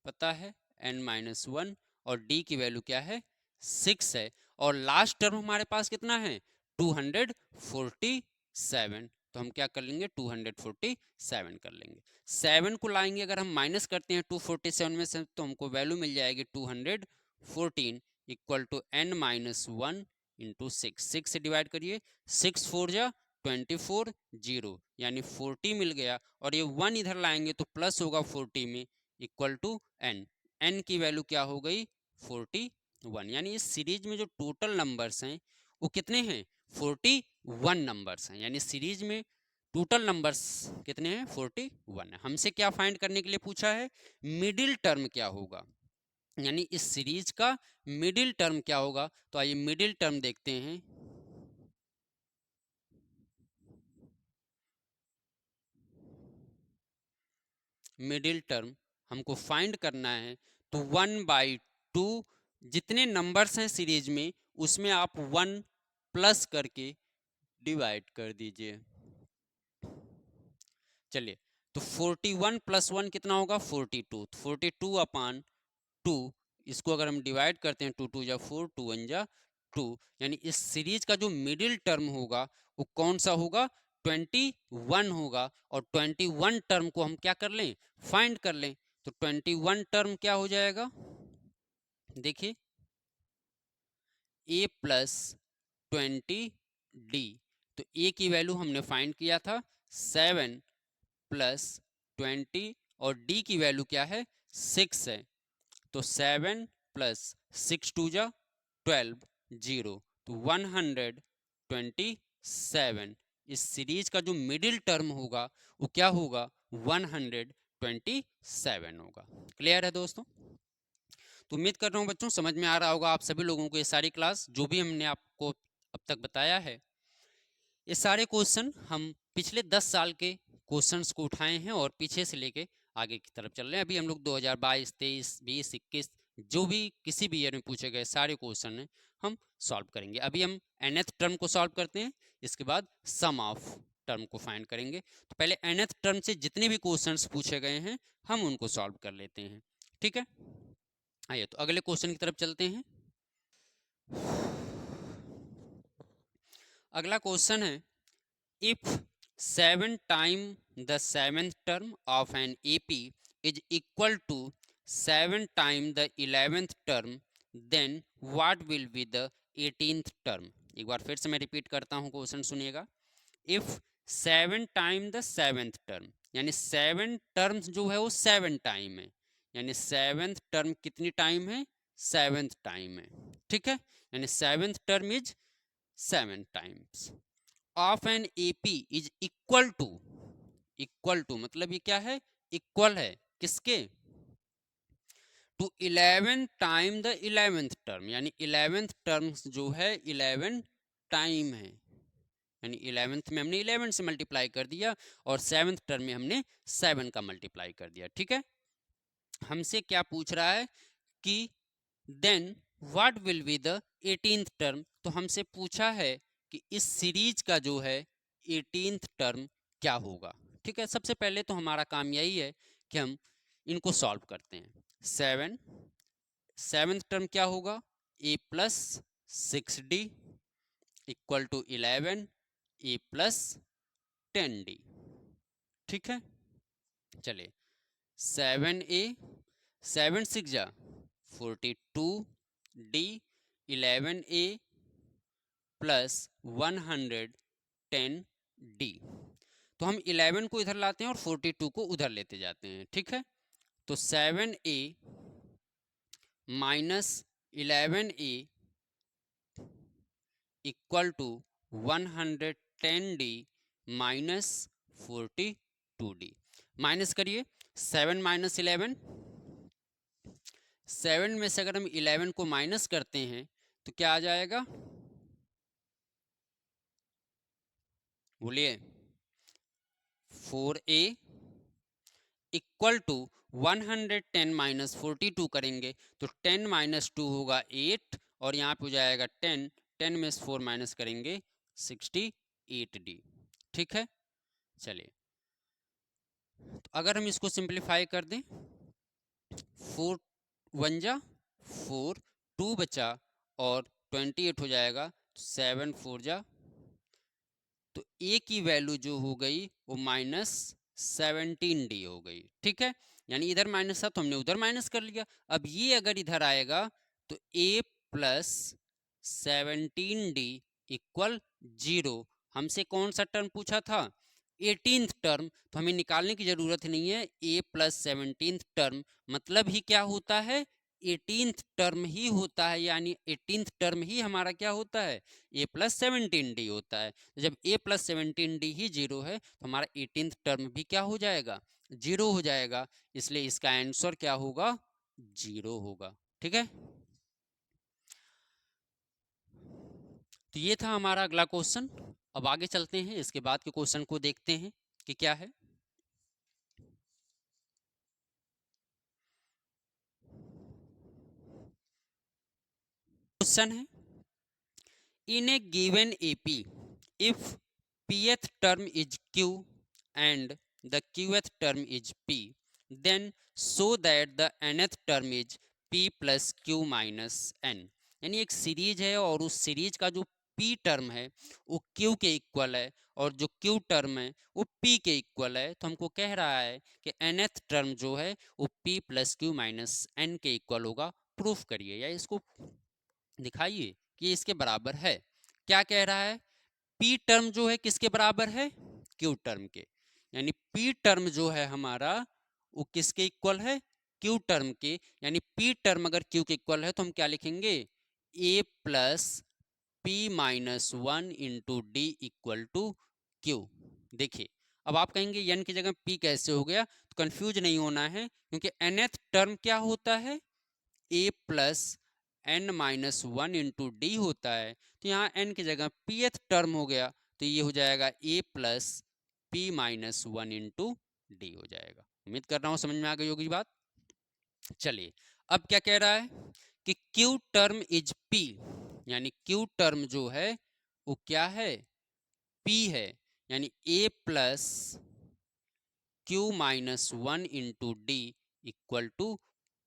Speaker 1: पता है, एन माइनस 1, और डी की वैल्यू क्या है, 6 है। और लास्ट टर्म हमारे पास कितना है, 247। तो हम क्या कर लेंगे, 247 कर लेंगे। 7 को लाएंगे अगर हम माइनस करते हैं 247 में से, तो हमको वैल्यू मिल जाएगी 214 equal to N minus 1 into 6 से डिवाइड करिए, 6 4 जा 24, 0 यानी 40 मिल गया। और ये 1 इधर लाएंगे तो प्लस होगा 40 में, इक्वल टू एन, एन की वैल्यू क्या हो गई, 41। यानी इस सीरीज में जो टोटल नंबर्स हैं वो कितने हैं, 41 नंबर्स हैं। यानी सीरीज में टोटल नंबर्स कितने हैं, 41 है। हमसे क्या फाइंड करने के लिए पूछा है, मिडिल टर्म क्या होगा, यानी इस सीरीज का मिडिल टर्म क्या होगा। तो आइए मिडिल टर्म देखते हैं। मिडिल टर्म हमको फाइंड करना है, तो 1/2 जितने नंबर्स हैं सीरीज में उसमें आप 1 प्लस करके डिवाइड कर दीजिए। चलिए, तो 41 प्लस 1 कितना होगा, 42, 42 अपान 2, इसको अगर हम डिवाइड करते हैं, 2 2 जा 4, 2 1 जा 2, यानी इस सीरीज का जो मिडिल टर्म होगा वो कौन सा होगा, 21 होगा। और 21 टर्म को हम क्या कर लें, फाइंड कर लें। तो 21 टर्म क्या हो जाएगा, देखिए a प्लस 20d। तो a की वैल्यू हमने फाइंड किया था 7 प्लस 20, और d की वैल्यू क्या है, 6 है। तो 7 प्लस 6 2 जा 12, 0, तो 127। इस सीरीज का जो मिडिल टर्म होगा वो क्या होगा, 127 होगा। क्लियर है दोस्तों। तो उम्मीद कर रहा हूँ बच्चों समझ में आ रहा होगा आप सभी लोगों को ये सारी क्लास जो भी हमने आपको अब तक बताया है। ये सारे क्वेश्चन हम पिछले 10 साल के क्वेश्चंस को उठाए हैं और पीछे से लेके आगे की तरफ चल रहे हैं। अभी हम लोग 2022, 23, 20, 21 जो भी किसी भी ईयर में पूछे गए सारे क्वेश्चन हैं हम सॉल्व करेंगे। अभी हम nth टर्म को सॉल्व करते हैं, इसके बाद सम ऑफ टर्म को फाइंड करेंगे। तो पहले nth टर्म से जितने भी क्वेश्चंस पूछे गए हैं हम उनको सॉल्व कर लेते हैं। ठीक है, आइए तो अगले क्वेश्चन की तरफ चलते हैं। अगला क्वेश्चन है, if 7 times the 7th term of an AP is equal to 7 times the 11th term, then what will be the 18th term। एक बार फिर से मैं रिपीट करता हूँ, क्वेश्चन सुनिएगा। if 7 times the 7th term, यानी 7 टर्म्स जो है वो 7 टाइम है, यानी 7th टर्म कितनी टाइम है, 7th टाइम है। ठीक है, यानी 7th term is 7 times of an AP is equal to मतलब ये क्या है, इक्वल है किसके, to 11 time the 11th term, यानी 11th टर्म जो है 11 टाइम है। यानी 11th में हमने 11 से मल्टीप्लाई कर दिया और 7th टर्म में हमने 7 का मल्टीप्लाई कर दिया। ठीक है, हमसे क्या पूछ रहा है कि then what will be the 18th term. तो हमसे पूछा है कि इस सीरीज का जो है 18th टर्म क्या होगा। ठीक है, सबसे पहले तो हमारा काम यही है कि हम इनको सॉल्व करते हैं। 7th टर्म क्या होगा, a plus 6d equal to 11 a plus 10d। ठीक है, चलिए 7a 7 6 जा 42D 11A प्लस 110D। तो हम 11 को इधर लाते हैं और 42 को उधर लेते जाते हैं, ठीक है। तो 7A minus 11A equal to 110D minus 42D। Minus करिए, 7 माइनस 11, 7 में से अगर हम 11 को माइनस करते हैं तो क्या आ जाएगा, बोलिए, 4A इक्वल टू 110 माइनस 42 करेंगे तो 10 माइनस 2 होगा 8 और यहाँ पे हो जाएगा 10, 10 में से 4 माइनस करेंगे 68D, ठीक है। चलिए, तो अगर हम इसको सिंप्लीफाई कर दें, 4 1 जा 4, 2 बचा और 28 हो जाएगा, 7 4 जा, तो ए की वैल्यू जो हो गई वो माइनस 17D हो गई, ठीक है। यानी इधर माइनस था तो हमने उधर माइनस कर लिया। अब ये अगर इधर आएगा तो a प्लस 17D इक्वल 0। हमसे कौन सा टर्म पूछा था, 18th टर्म, तो हमें निकालने की जरूरत नहीं है। a प्लस 17th टर्म मतलब ही क्या होता है, 18th टर्म ही होता है, यानी 18th टर्म ही हमारा क्या होता है, a प्लस 17D होता है। जब a प्लस 17D ही 0 है तो हमारा 18th टर्म भी क्या हो जाएगा, 0 हो जाएगा। इसलिए इसका आंसर क्या होगा, 0 होगा, ठीक है। तो ये था हमारा अगला क्वेश्चन। अब आगे चलते हैं, इसके बाद के क्वेश्चन को देखते हैं कि क्या है। क्वेश्चन है, in a given AP, if pth term is Q and the qth term is P, then show that the nth term is P plus Q minus n। यानी एक सीरीज है और उस सीरीज का जो P टर्म है वो Q के इक्वल है और जो Q टर्म है वो P के इक्वल है। तो हमको कह रहा है कि nth टर्म जो है वो P plus Q minus n के इक्वल होगा। प्रूफ करिए या इसको दिखाइए कि इसके बराबर है। क्या कह रहा है, पी टर्म जो है किसके बराबर है, क्यू टर्म के। यानी पी टर्म जो है हमारा वो किसके इक्वल है, क्यू टर्म के। यानी पी टर्म अगर क्यू के इक्वल है तो हम क्या लिखेंगे, A plus P minus 1 into D equal to Q. देखिए, अब आप कहेंगे एन की जगह पी कैसे हो गया, तो कंफ्यूज नहीं होना है, क्योंकि nth टर्म क्या होता है, A plus N minus 1 into D होता है। तो यहाँ एन की जगह पी एथ टर्म हो गया, तो ये हो जाएगा A plus P minus 1 into D हो जाएगा। उम्मीद कर रहा हूँ समझ में आ गई होगी बात। चलिए, अब क्या कह रहा है कि क्यू टर्म इज पी, यानी क्यू टर्म जो है वो क्या है, पी है। यानी A plus Q minus 1 into D equal to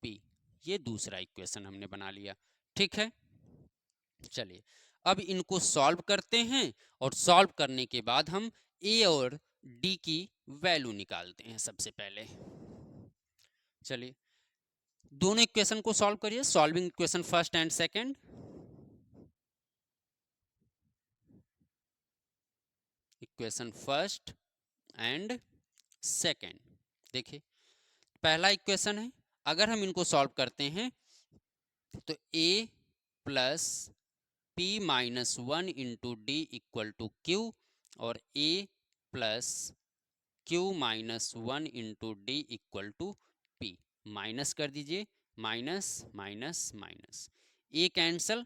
Speaker 1: P. ये दूसरा इक्वेशन हमने बना लिया, ठीक है। चलिए, अब इनको सॉल्व करते हैं और सॉल्व करने के बाद हम ए और डी की वैल्यू निकालते हैं सबसे पहले। चलिए, दोनों इक्वेशन को सॉल्व करिए, solving equation first and second. Equation first and second. देखिए, पहला इक्वेशन है, अगर हम इनको सॉल्व करते हैं तो a plus P minus 1 into D equal to Q और a plus Q minus 1 into D equal to P. Minus कर दीजिए, minus minus minus, A cancel.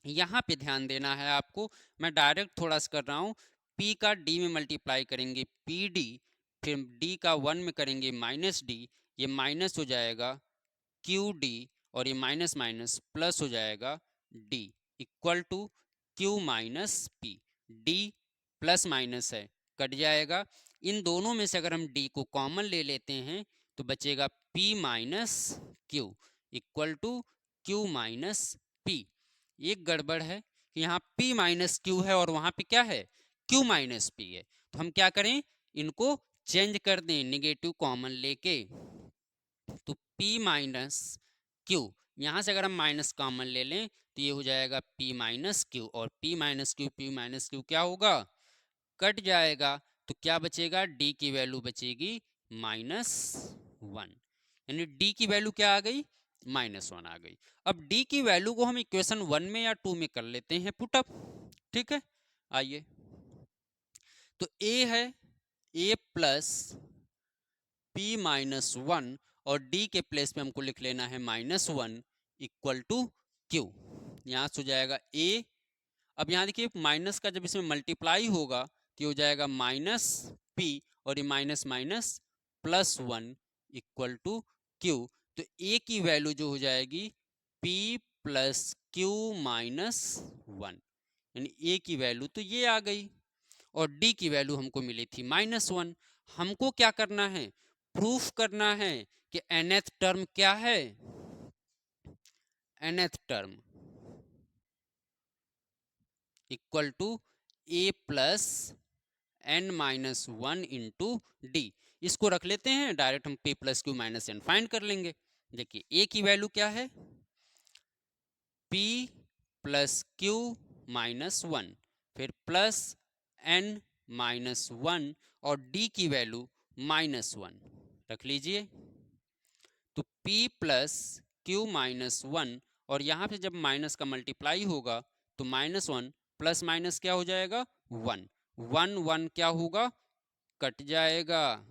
Speaker 1: यहाँ पे ध्यान देना है आपको, मैं डायरेक्ट थोड़ा सा कर रहा हूँ। p का d में मल्टीप्लाई करेंगे पी डी, फिर d का 1 में करेंगे माइनस डी, ये माइनस हो जाएगा क्यू डी और ये माइनस माइनस प्लस हो जाएगा D equal to Q minus P. D plus minus है, कट जाएगा। इन दोनों में से अगर हम डी को कॉमन ले लेते हैं तो बचेगा P minus Q equal to Q minus P. एक गड़बड़ है कि यहाँ p माइनस क्यू है और वहां पे क्या है, q माइनस पी है। तो हम क्या करें, इनको चेंज कर दें, निगेटिव कॉमन लेके। तो P माइनस क्यू, यहाँ से अगर हम माइनस कॉमन ले लें तो ये हो जाएगा P माइनस क्यू, और P माइनस क्यू क्या होगा, कट जाएगा। तो क्या बचेगा, D की वैल्यू बचेगी -1, यानी D की वैल्यू क्या आ गई, -1 आ गई। अब D की वैल्यू को हम इक्वेशन 1 में या 2 में कर लेते हैं पुटअप, ठीक है। आइए, तो A है A प्लस P -1 और D के प्लेस में हमको लिख लेना है -1 इक्वल टू Q। यहाँ से हो जाएगा A, अब यहाँ देखिए माइनस का जब इसमें मल्टीप्लाई होगा तो ये हो जाएगा -P और ये minus minus +1 equal to Q। तो A की वैल्यू जो हो जाएगी P प्लस Q -1, यानी A की वैल्यू तो ये आ गई, और D की वैल्यू हमको मिली थी -1। हमको क्या करना है, प्रूफ करना है कि nth टर्म क्या है, nth term equal to A plus n-1 into D. इसको रख लेते हैं, डायरेक्ट हम P plus Q minus N find कर लेंगे। देखिए A की वैल्यू क्या है, P प्लस क्यू -1, फिर प्लस n-1 और D की वैल्यू -1 रख लीजिए। तो P प्लस क्यू -1, और यहाँ पे जब माइनस का मल्टीप्लाई होगा तो -1 प्लस माइनस क्या हो जाएगा, 1, 1 क्या होगा, कट जाएगा,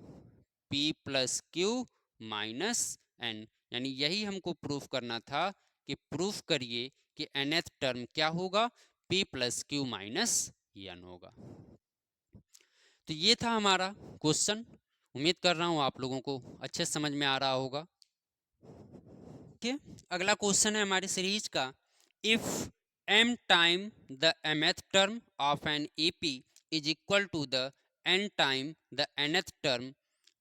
Speaker 1: P plus Q minus N. यानी यही हमको प्रूफ करना था कि प्रूफ करिए कि nth टर्म क्या होगा, P plus Q minus N होगा। तो ये था हमारा क्वेश्चन। उम्मीद कर रहा हूँ आप लोगों को अच्छे समझ में आ रहा होगा। अगला क्वेश्चन है हमारी सीरीज का, if m time the mth term of an AP is equal to the n time the nth term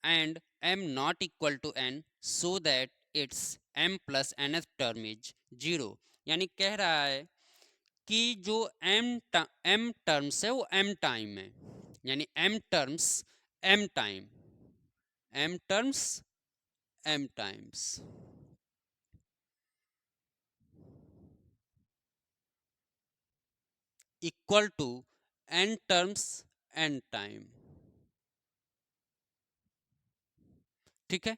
Speaker 1: and m not equal to n so that its m plus nth term is 0। यानी कह रहा है कि जो m terms है वो m time है, यानी m terms m time, m terms m times equal to n terms n time, ठीक है।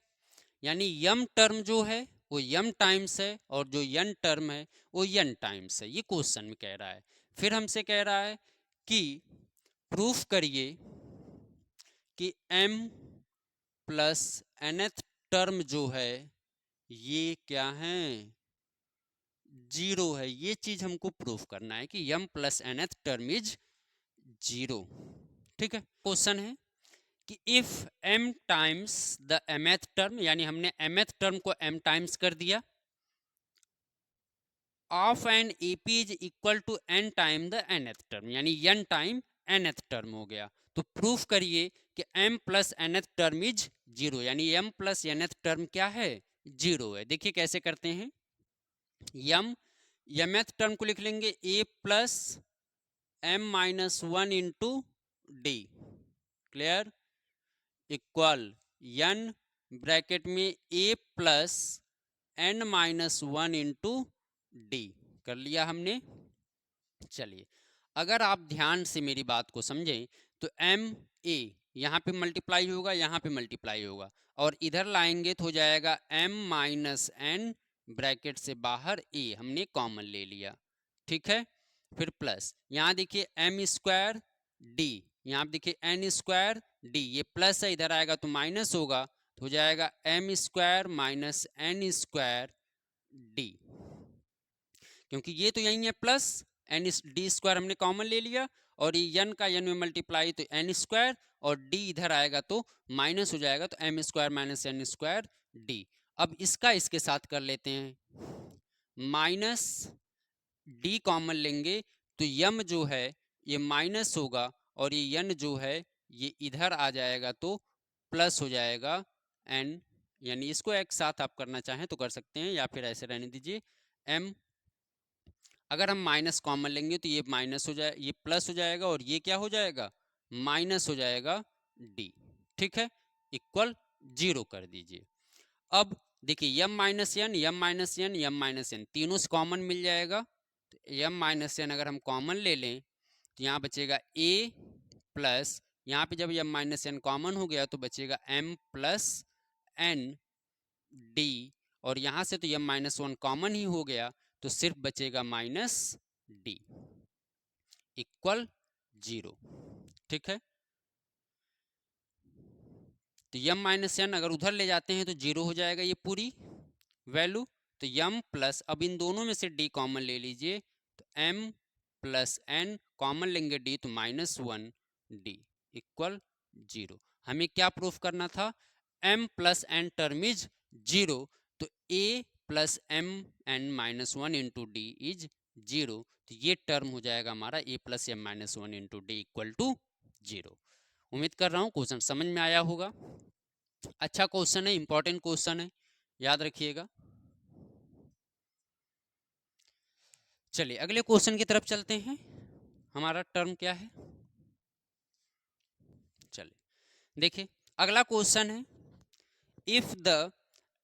Speaker 1: यानी यम टर्म जो है वो यम टाइम्स है और जो यन टर्म है वो यन टाइम्स है, ये क्वेश्चन में कह रहा है। फिर हमसे कह रहा है कि प्रूफ करिए कि m प्लस nth टर्म जो है ये क्या है, 0 है। ये चीज हमको प्रूफ करना है कि m plus nth term is 0, ठीक है। क्वेश्चन है कि if m times the mth term, यानी हमने mth टर्म को m टाइम्स कर दिया, of an AP is equal to n time the nth term, यानी n टाइम nth टर्म हो गया। तो प्रूफ करिए कि m plus nth term is 0, यानी m प्लस nth टर्म क्या है, 0 है। देखिए कैसे करते हैं, mth टर्म को लिख लेंगे a plus m-1 into D, clear, equal n bracket में a plus n-1 into D, कर लिया हमने। चलिए, अगर आप ध्यान से मेरी बात को समझें तो m a यहाँ पे मल्टीप्लाई होगा, यहाँ पे मल्टीप्लाई होगा, और इधर लाएंगे तो हो जाएगा m-n ब्रैकेट से बाहर a हमने कॉमन ले लिया, ठीक है। फिर प्लस यहाँ देखिए m स्क्वायर डी, यहाँ देखिए n स्क्वायर डी, ये प्लस है, इधर आएगा तो माइनस होगा, तो हो जाएगा m square minus n square D, क्योंकि ये तो यही है प्लस, एन डी स्क्वायर हमने कॉमन ले लिया, और ये n का n में मल्टीप्लाई तो n स्क्वायर, और d इधर आएगा तो माइनस हो जाएगा, तो m square minus n square D. अब इसका इसके साथ कर लेते हैं, माइनस d कॉमन लेंगे तो m जो है ये माइनस होगा, और ये n जो है ये इधर आ जाएगा तो प्लस हो जाएगा n, यानी इसको एक साथ आप करना चाहें तो कर सकते हैं, या फिर ऐसे रहने दीजिए। m अगर हम माइनस कॉमन लेंगे तो ये माइनस हो जाए, ये प्लस हो जाएगा, और ये क्या हो जाएगा, माइनस हो जाएगा d, ठीक है, इक्वल 0 कर दीजिए। अब देखिए यम माइनस एन, यम माइनस एन, यम माइनस एन तीनों से कॉमन मिल जाएगा। तो यम माइनस एन अगर हम कॉमन ले लें तो यहाँ बचेगा ए प्लस, यहाँ पे जब यम माइनस एन कॉमन हो गया तो बचेगा एम प्लस एन डी, और यहाँ से तो यम माइनस वन कॉमन ही हो गया तो सिर्फ बचेगा माइनस डी इक्वल 0। ठीक है, तो यम माइनस एन अगर उधर ले जाते हैं तो 0 हो जाएगा ये पूरी वैल्यू। तो यम प्लस, अब इन दोनों में से डी कॉमन ले लीजिए, तो एम प्लस एन कॉमन लेंगे डी तो माइनस वन डी इक्वल 0। हमें क्या प्रूफ करना था, M plus N term is 0, तो A plus M N minus one into D is 0, तो ये टर्म हो जाएगा हमारा A plus M minus one into D equal to 0। उम्मीद कर रहा हूँ क्वेश्चन समझ में आया होगा। अच्छा क्वेश्चन है, इंपॉर्टेंट क्वेश्चन है, याद रखिएगा। चलिए अगले क्वेश्चन की तरफ चलते हैं। हमारा टर्म क्या है, चलिए देखिए अगला क्वेश्चन है, if the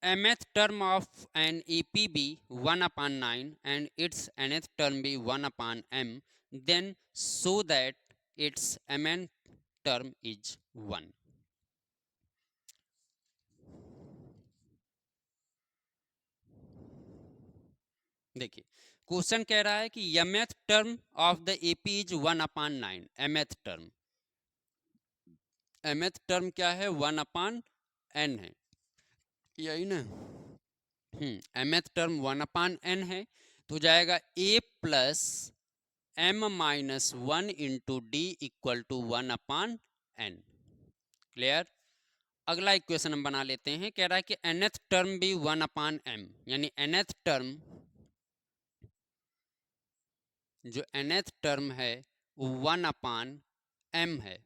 Speaker 1: mth term of an EP be 1/9 and its nth term be 1/m, then show that its mn term is 1। देखिए क्वेश्चन कह रहा है कि mth term of the AP is 1/9। mth term, mth term क्या है, 1/n है, यही ना। mth टर्म 1/n है तो जाएगा a plus m minus one into D equal to 1/n। Clear. अगला इक्वेशन हम बना लेते हैं, कह रहा है कि nth टर्म भी 1/m, यानी nth टर्म, जो nth टर्म है वो 1/m है।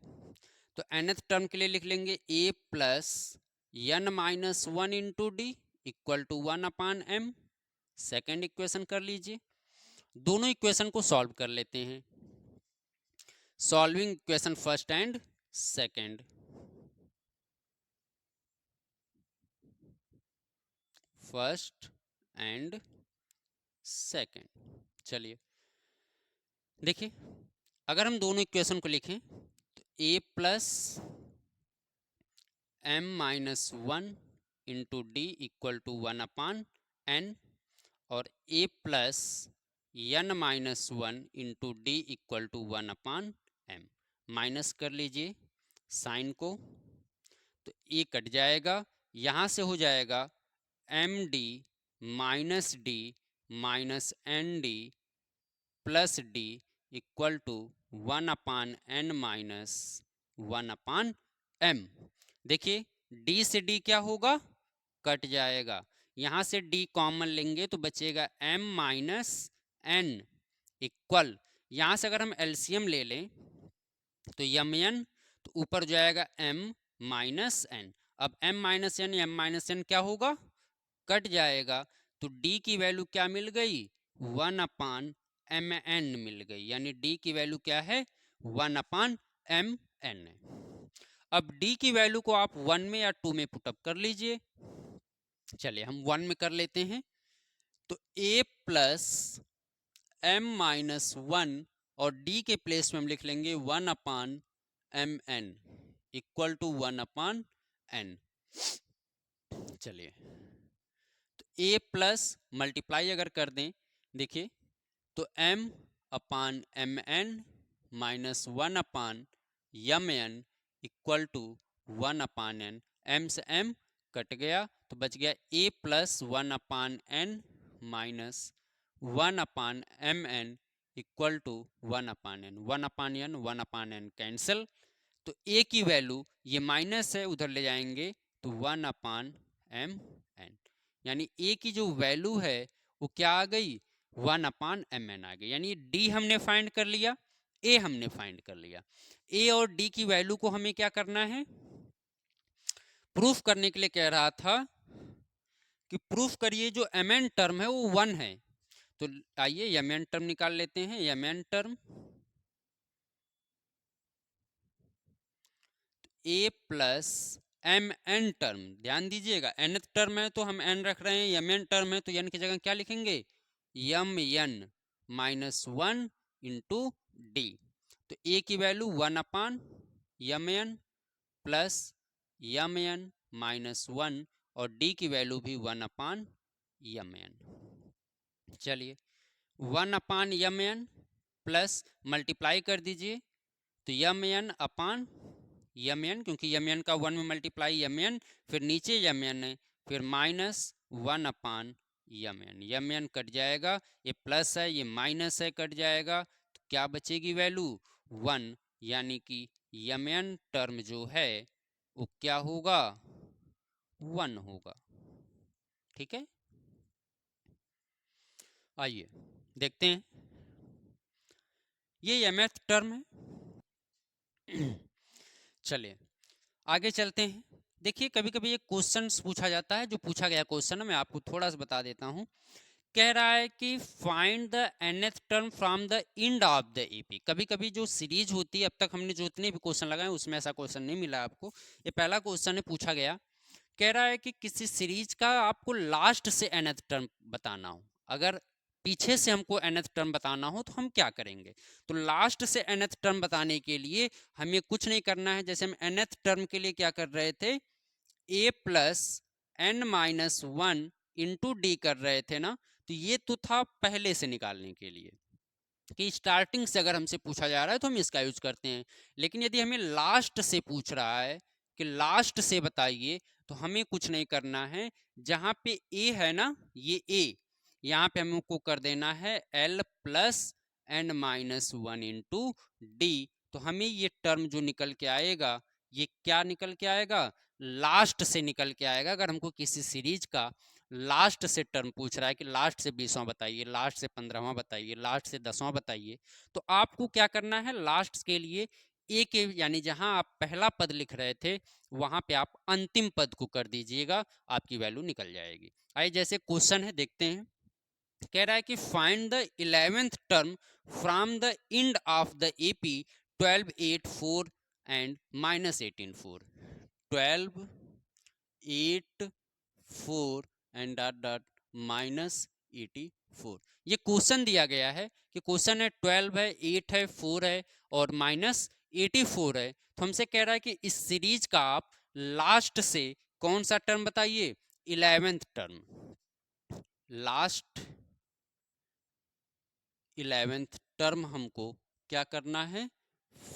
Speaker 1: तो nth टर्म के लिए लिख लेंगे a plus n minus one into D equal to 1/m। Second equation कर लीजिए, दोनों इक्वेशन को सॉल्व कर लेते हैं। Solving equation first and second, first and second. चलिए देखिए अगर हम दोनों इक्वेशन को लिखें तो a plus m minus one into D equal to 1/n और a plus n minus one into D equal to 1/m। Minus कर लीजिए साइन को, तो a कट जाएगा, यहाँ से हो जाएगा M D minus D minus N D plus D equal to 1/n minus 1/m। देखिए d से d क्या होगा, कट जाएगा, यहाँ से d कॉमन लेंगे तो बचेगा m माइनस n इक्वल, यहाँ से अगर हम एलसीएम ले लें तो यम एन, तो ऊपर जाएगा m माइनस एन। अब m minus N, m minus N क्या होगा, कट जाएगा, तो d की वैल्यू क्या मिल गई, 1/mn मिल गई, यानी d की वैल्यू क्या है, 1/mn है। अब d की वैल्यू को आप 1 में या 2 में पुटअप कर लीजिए। चलिए हम 1 में कर लेते हैं, तो a plus m minus one और d के प्लेस में हम लिख लेंगे 1/mn इक्वल टू 1/n। चलिए तो a प्लस मल्टीप्लाई अगर कर दें, देखिए तो m/mn minus 1/mn equal to 1/n। m से m कट गया तो बच गया a plus 1/n minus 1/mn equal to 1/n। 1/n 1/n cancel, तो a की वैल्यू, ये माइनस है उधर ले जाएंगे तो 1/mn, यानी a की जो वैल्यू है वो क्या आ गई, 1/mn आ गई। यानी d हमने फाइंड कर लिया, a हमने फाइंड कर लिया। a और d की वैल्यू को हमें क्या करना है, प्रूफ करने के लिए कह रहा था कि प्रूफ करिए जो mn टर्म है वो 1 है। तो आइए mn टर्म निकाल लेते हैं। mn term a plus M N term, ध्यान दीजिएगा nth टर्म है तो हम n रख रहे हैं, mn टर्म है तो n की जगह क्या लिखेंगे, M N minus one into D. तो a की value 1 M N plus M N minus one और d की वैल्यू भी 1 यम एन। चलिए 1 यम एन प्लस मल्टीप्लाई कर दीजिए तो यम एन अपान यम एन, क्योंकि यम एन का 1 में मल्टीप्लाई यम एन, फिर नीचे यम एन है, फिर माइनस 1 यम एन कट जाएगा, ये प्लस है ये माइनस है कट जाएगा, तो क्या बचेगी वैल्यू 1, यानी कि यम एन टर्म जो है वो क्या होगा 1 होगा। ठीक है, आइए देखते हैं, ये mth टर्म है। चलिए आगे चलते हैं। देखिए कभी कभी एक क्वेश्चन पूछा जाता है, जो पूछा गया क्वेश्चन मैं आपको थोड़ा सा बता देता हूं। कह रहा है कि find the nth term from the end of the AP. कभी कभी जो सीरीज होती है, अब तक हमने जो इतने भी क्वेश्चन लगाए उसमें ऐसा क्वेश्चन नहीं मिला आपको, ये पहला क्वेश्चन है पूछा गया। कह रहा है कि किसी सीरीज का आपको लास्ट से nth टर्म बताना हो, अगर पीछे से हमको nth टर्म बताना हो तो हम क्या करेंगे। तो लास्ट से nth टर्म बताने के लिए हमें कुछ नहीं करना है, जैसे हम nth टर्म के लिए क्या कर रहे थे, a plus N minus one into D कर रहे थे ना, तो ये तो था पहले से निकालने के लिए कि स्टार्टिंग से अगर हमसे पूछा जा रहा है तो हम इसका यूज करते हैं। लेकिन यदि हमें लास्ट से पूछ रहा है कि लास्ट से बताइए, तो हमें कुछ नहीं करना है, जहां पे ए है ना, ये ए, यहाँ पे हमको कर देना है L plus N minus one into D. तो हमें ये टर्म जो निकल के आएगा, ये क्या निकल के आएगा, लास्ट से निकल के आएगा। अगर हमको किसी सीरीज का लास्ट से टर्म पूछ रहा है कि लास्ट से 20वां बताइए, लास्ट से 15वां बताइए, लास्ट से 10वां बताइए, तो आपको क्या करना है, लास्ट के लिए ए के यानी जहां आप पहला पद लिख रहे थे वहां पे आप अंतिम पद को कर दीजिएगा, आपकी वैल्यू निकल जाएगी। आइए जैसे क्वेश्चन है देखते हैं। कह रहा है कि find the 11th term from the end of the AP 12 8 4 and minus 18 4। 12 8 4 and dot dot minus 84। ये क्वेश्चन दिया गया है कि क्वेश्चन है 12 है 8 है 4 है और माइनस 84 है, तो हमसे कह रहा है कि इस सीरीज का आप लास्ट से कौन सा टर्म बताइए, 11th term. Last 11th term हमको क्या करना है,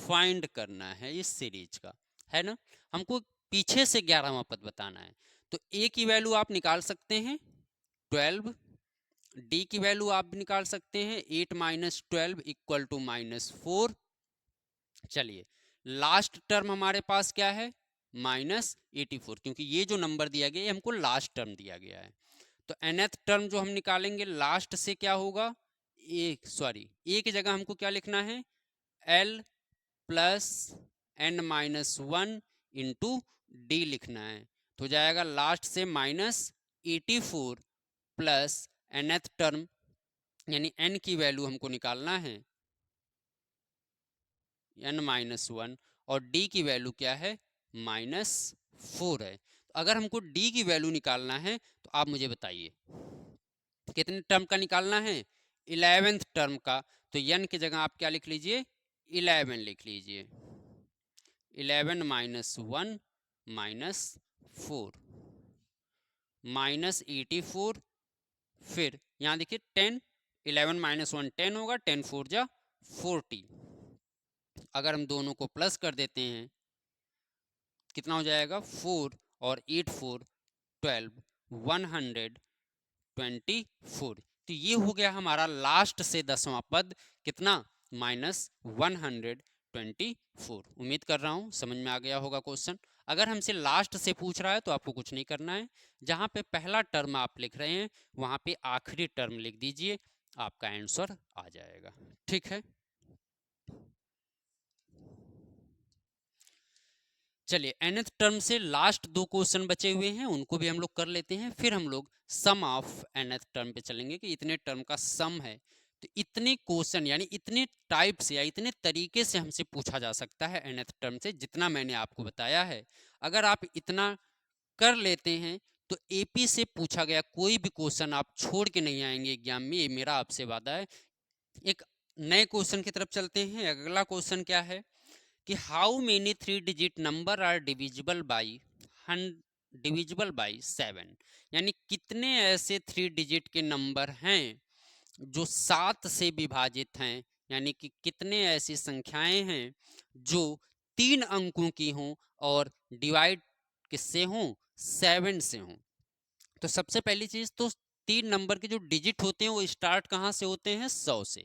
Speaker 1: फाइंड करना है इस सीरीज का, है ना। हमको पीछे से 11वां पद बताना है, तो ए की वैल्यू आप निकाल सकते हैं 12, डी की वैल्यू आप निकाल सकते हैं 8 माइनस 12 इक्वल टू -4। चलिए लास्ट टर्म हमारे पास क्या है, -84, क्योंकि ये जो नंबर दिया गया है हमको लास्ट टर्म दिया गया है। तो nth टर्म जो हम निकालेंगे लास्ट से क्या होगा, ए की जगह हमको क्या लिखना है, L plus N minus one into D लिखना है, तो जाएगा लास्ट से -84 प्लस nth टर्म यानी n की वैल्यू हमको निकालना है n माइनस वन और d की वैल्यू क्या है -4 है। तो अगर हमको d की वैल्यू निकालना है तो आप मुझे बताइए कितने टर्म का निकालना है, 11th टर्म का। तो n की जगह आप क्या लिख लीजिए, 11 लिख लीजिए, 11 माइनस वन माइनस 4 -84, फिर यहाँ देखिए 10, 11 माइनस वन 10 होगा, 10 4 जा 40। अगर हम दोनों को प्लस कर देते हैं कितना हो जाएगा, 4 और 8 4 12 124। तो ये हो गया हमारा लास्ट से 10वां पद, कितना -124। उम्मीद कर रहा हूँ समझ में आ गया होगा क्वेश्चन। अगर हमसे लास्ट से पूछ रहा है तो आपको कुछ नहीं करना है, जहाँ पे पहला टर्म आप लिख रहे हैं वहाँ पे आखिरी टर्म लिख दीजिए, आपका आंसर आ जाएगा। ठीक है, चलिए nth टर्म से लास्ट दो क्वेश्चन बचे हुए हैं, उनको भी हम लोग कर लेते हैं, फिर हम लोग सम ऑफ nth टर्म पे चलेंगे कि इतने टर्म का सम है तो इतने क्वेश्चन यानी इतने टाइप से या इतने तरीके से हमसे पूछा जा सकता है nth टर्म से, जितना मैंने आपको बताया है। अगर आप इतना कर लेते हैं तो एपी से पूछा गया कोई भी क्वेश्चन आप छोड़ के नहीं आएंगे एग्जाम में, ये मेरा आपसे वादा है। एक नए क्वेश्चन की तरफ चलते हैं। अगला क्वेश्चन क्या है कि how many 3 digit number are divisible by 7, यानी कितने ऐसे 3 डिजिट के नंबर हैं जो 7 से विभाजित हैं, यानी कि कितने ऐसी संख्याएं हैं जो 3 अंकों की हों और डिवाइड किससे हों, 7 से हों। तो सबसे पहली चीज तो 3 नंबर के जो डिजिट होते हैं वो स्टार्ट कहाँ से होते हैं, 100 से,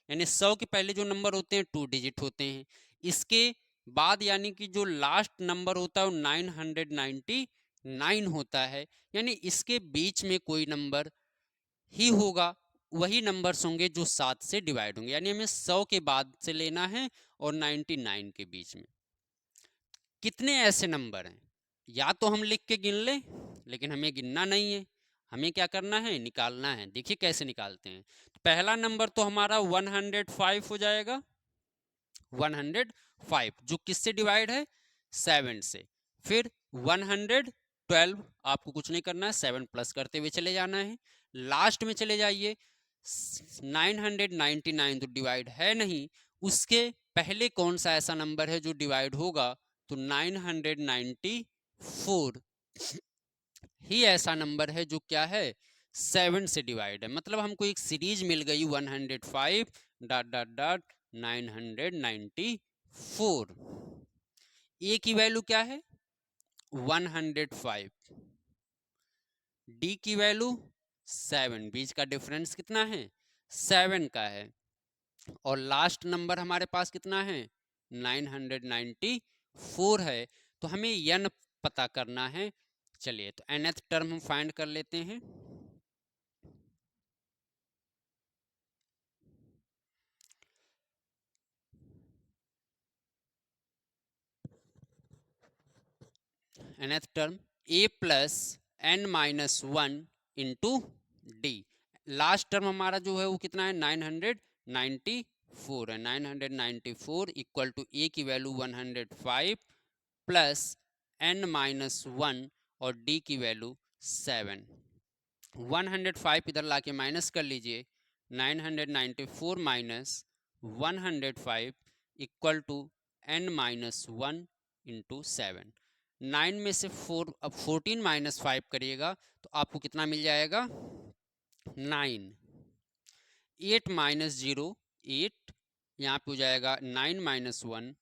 Speaker 1: यानी 100 के पहले जो नंबर होते हैं 2 डिजिट होते हैं। इसके बाद यानी कि जो लास्ट नंबर होता है वो 999 होता है, यानी इसके बीच में कोई नंबर ही होगा, वही नंबर्स होंगे जो 7 से डिवाइड होंगे, यानी हमें 100 के बाद से लेना है और 99 के बीच में। कितने ऐसे नंबर हैं, या तो हम लिख के गिन लें, लेकिन हमें गिनना नहीं है, हमें क्या करना है, निकालना है। देखिए कैसे निकालते हैं। तो पहला नंबर तो हमारा 105 हो जाएगा, 105 जो किससे डिवाइड है, 7 से। फिर 112, आपको कुछ नहीं करना है, 7 प्लस करते हुए चले जाना है। लास्ट में चले जाइए, 999 तो डिवाइड है नहीं, उसके पहले कौन सा ऐसा नंबर है जो डिवाइड होगा, तो 994 ही ऐसा नंबर है जो क्या है, 7 से डिवाइड है। मतलब हमको एक सीरीज मिल गई 105 डॉट डॉट डॉट 994। ए की वैल्यू क्या है, 105, डी की वैल्यू 7, बीच का डिफरेंस कितना है, 7 का है, और लास्ट नंबर हमारे पास कितना है, 994 है। तो हमें n पता करना है। चलिए तो nth टर्म हम फाइंड कर लेते हैं। nth term a plus n minus 1 into D. Last term हमारा जो है वो कितना है, 994 है। 994 इक्वल टू ए की वैल्यू 105 प्लस n माइनस 1 और डी की वैल्यू 7। 105 इधर लाके माइनस कर लीजिए, 994 minus 105 equal to n minus 1 into 7। 9 में से 4, अब 14 माइनस 5 करिएगा तो आपको कितना मिल जाएगा, 9। 8 माइनस 0 8, यहाँ पे हो जाएगा 9 माइनस 1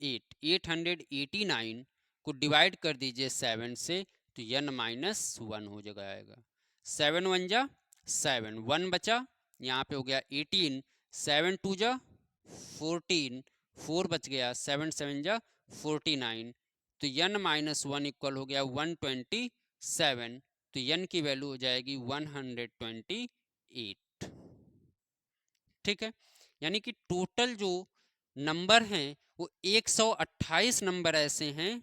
Speaker 1: 8। 889 को डिवाइड कर दीजिए 7 से, तो n माइनस 1 हो जाएगा। 7 1 जा 7, 1 बचा, यहाँ पे हो गया 18, 7 2 जा 14, 4 बच गया, 7 7 जा 49, तो n माइनस 1 इक्वल हो गया 127। तो n की वैल्यू हो जाएगी 128। ठीक है, यानी कि टोटल जो नंबर हैं वो 128 नंबर ऐसे हैं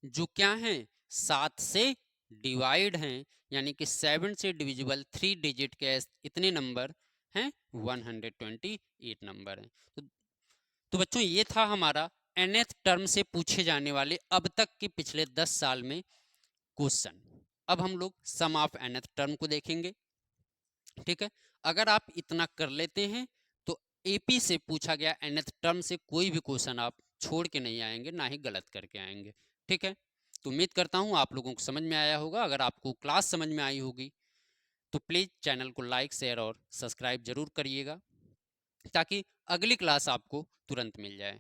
Speaker 1: जो क्या हैं, 7 से डिवाइड हैं, यानी कि 7 से डिविजिबल 3 डिजिट के इतने नंबर हैं, 128 नंबर हैं। तो बच्चों ये था हमारा nth टर्म से पूछे जाने वाले अब तक के पिछले 10 साल में क्वेश्चन। अब हम लोग सम ऑफ nth टर्म को देखेंगे। ठीक है, अगर आप इतना कर लेते हैं तो एपी से पूछा गया nth टर्म से कोई भी क्वेश्चन आप छोड़ के नहीं आएंगे, ना ही गलत करके आएंगे। ठीक है, तो उम्मीद करता हूं आप लोगों को समझ में आया होगा। अगर आपको क्लास समझ में आई होगी तो प्लीज़ चैनल को लाइक शेयर और सब्सक्राइब जरूर करिएगा, ताकि अगली क्लास आपको तुरंत मिल जाए।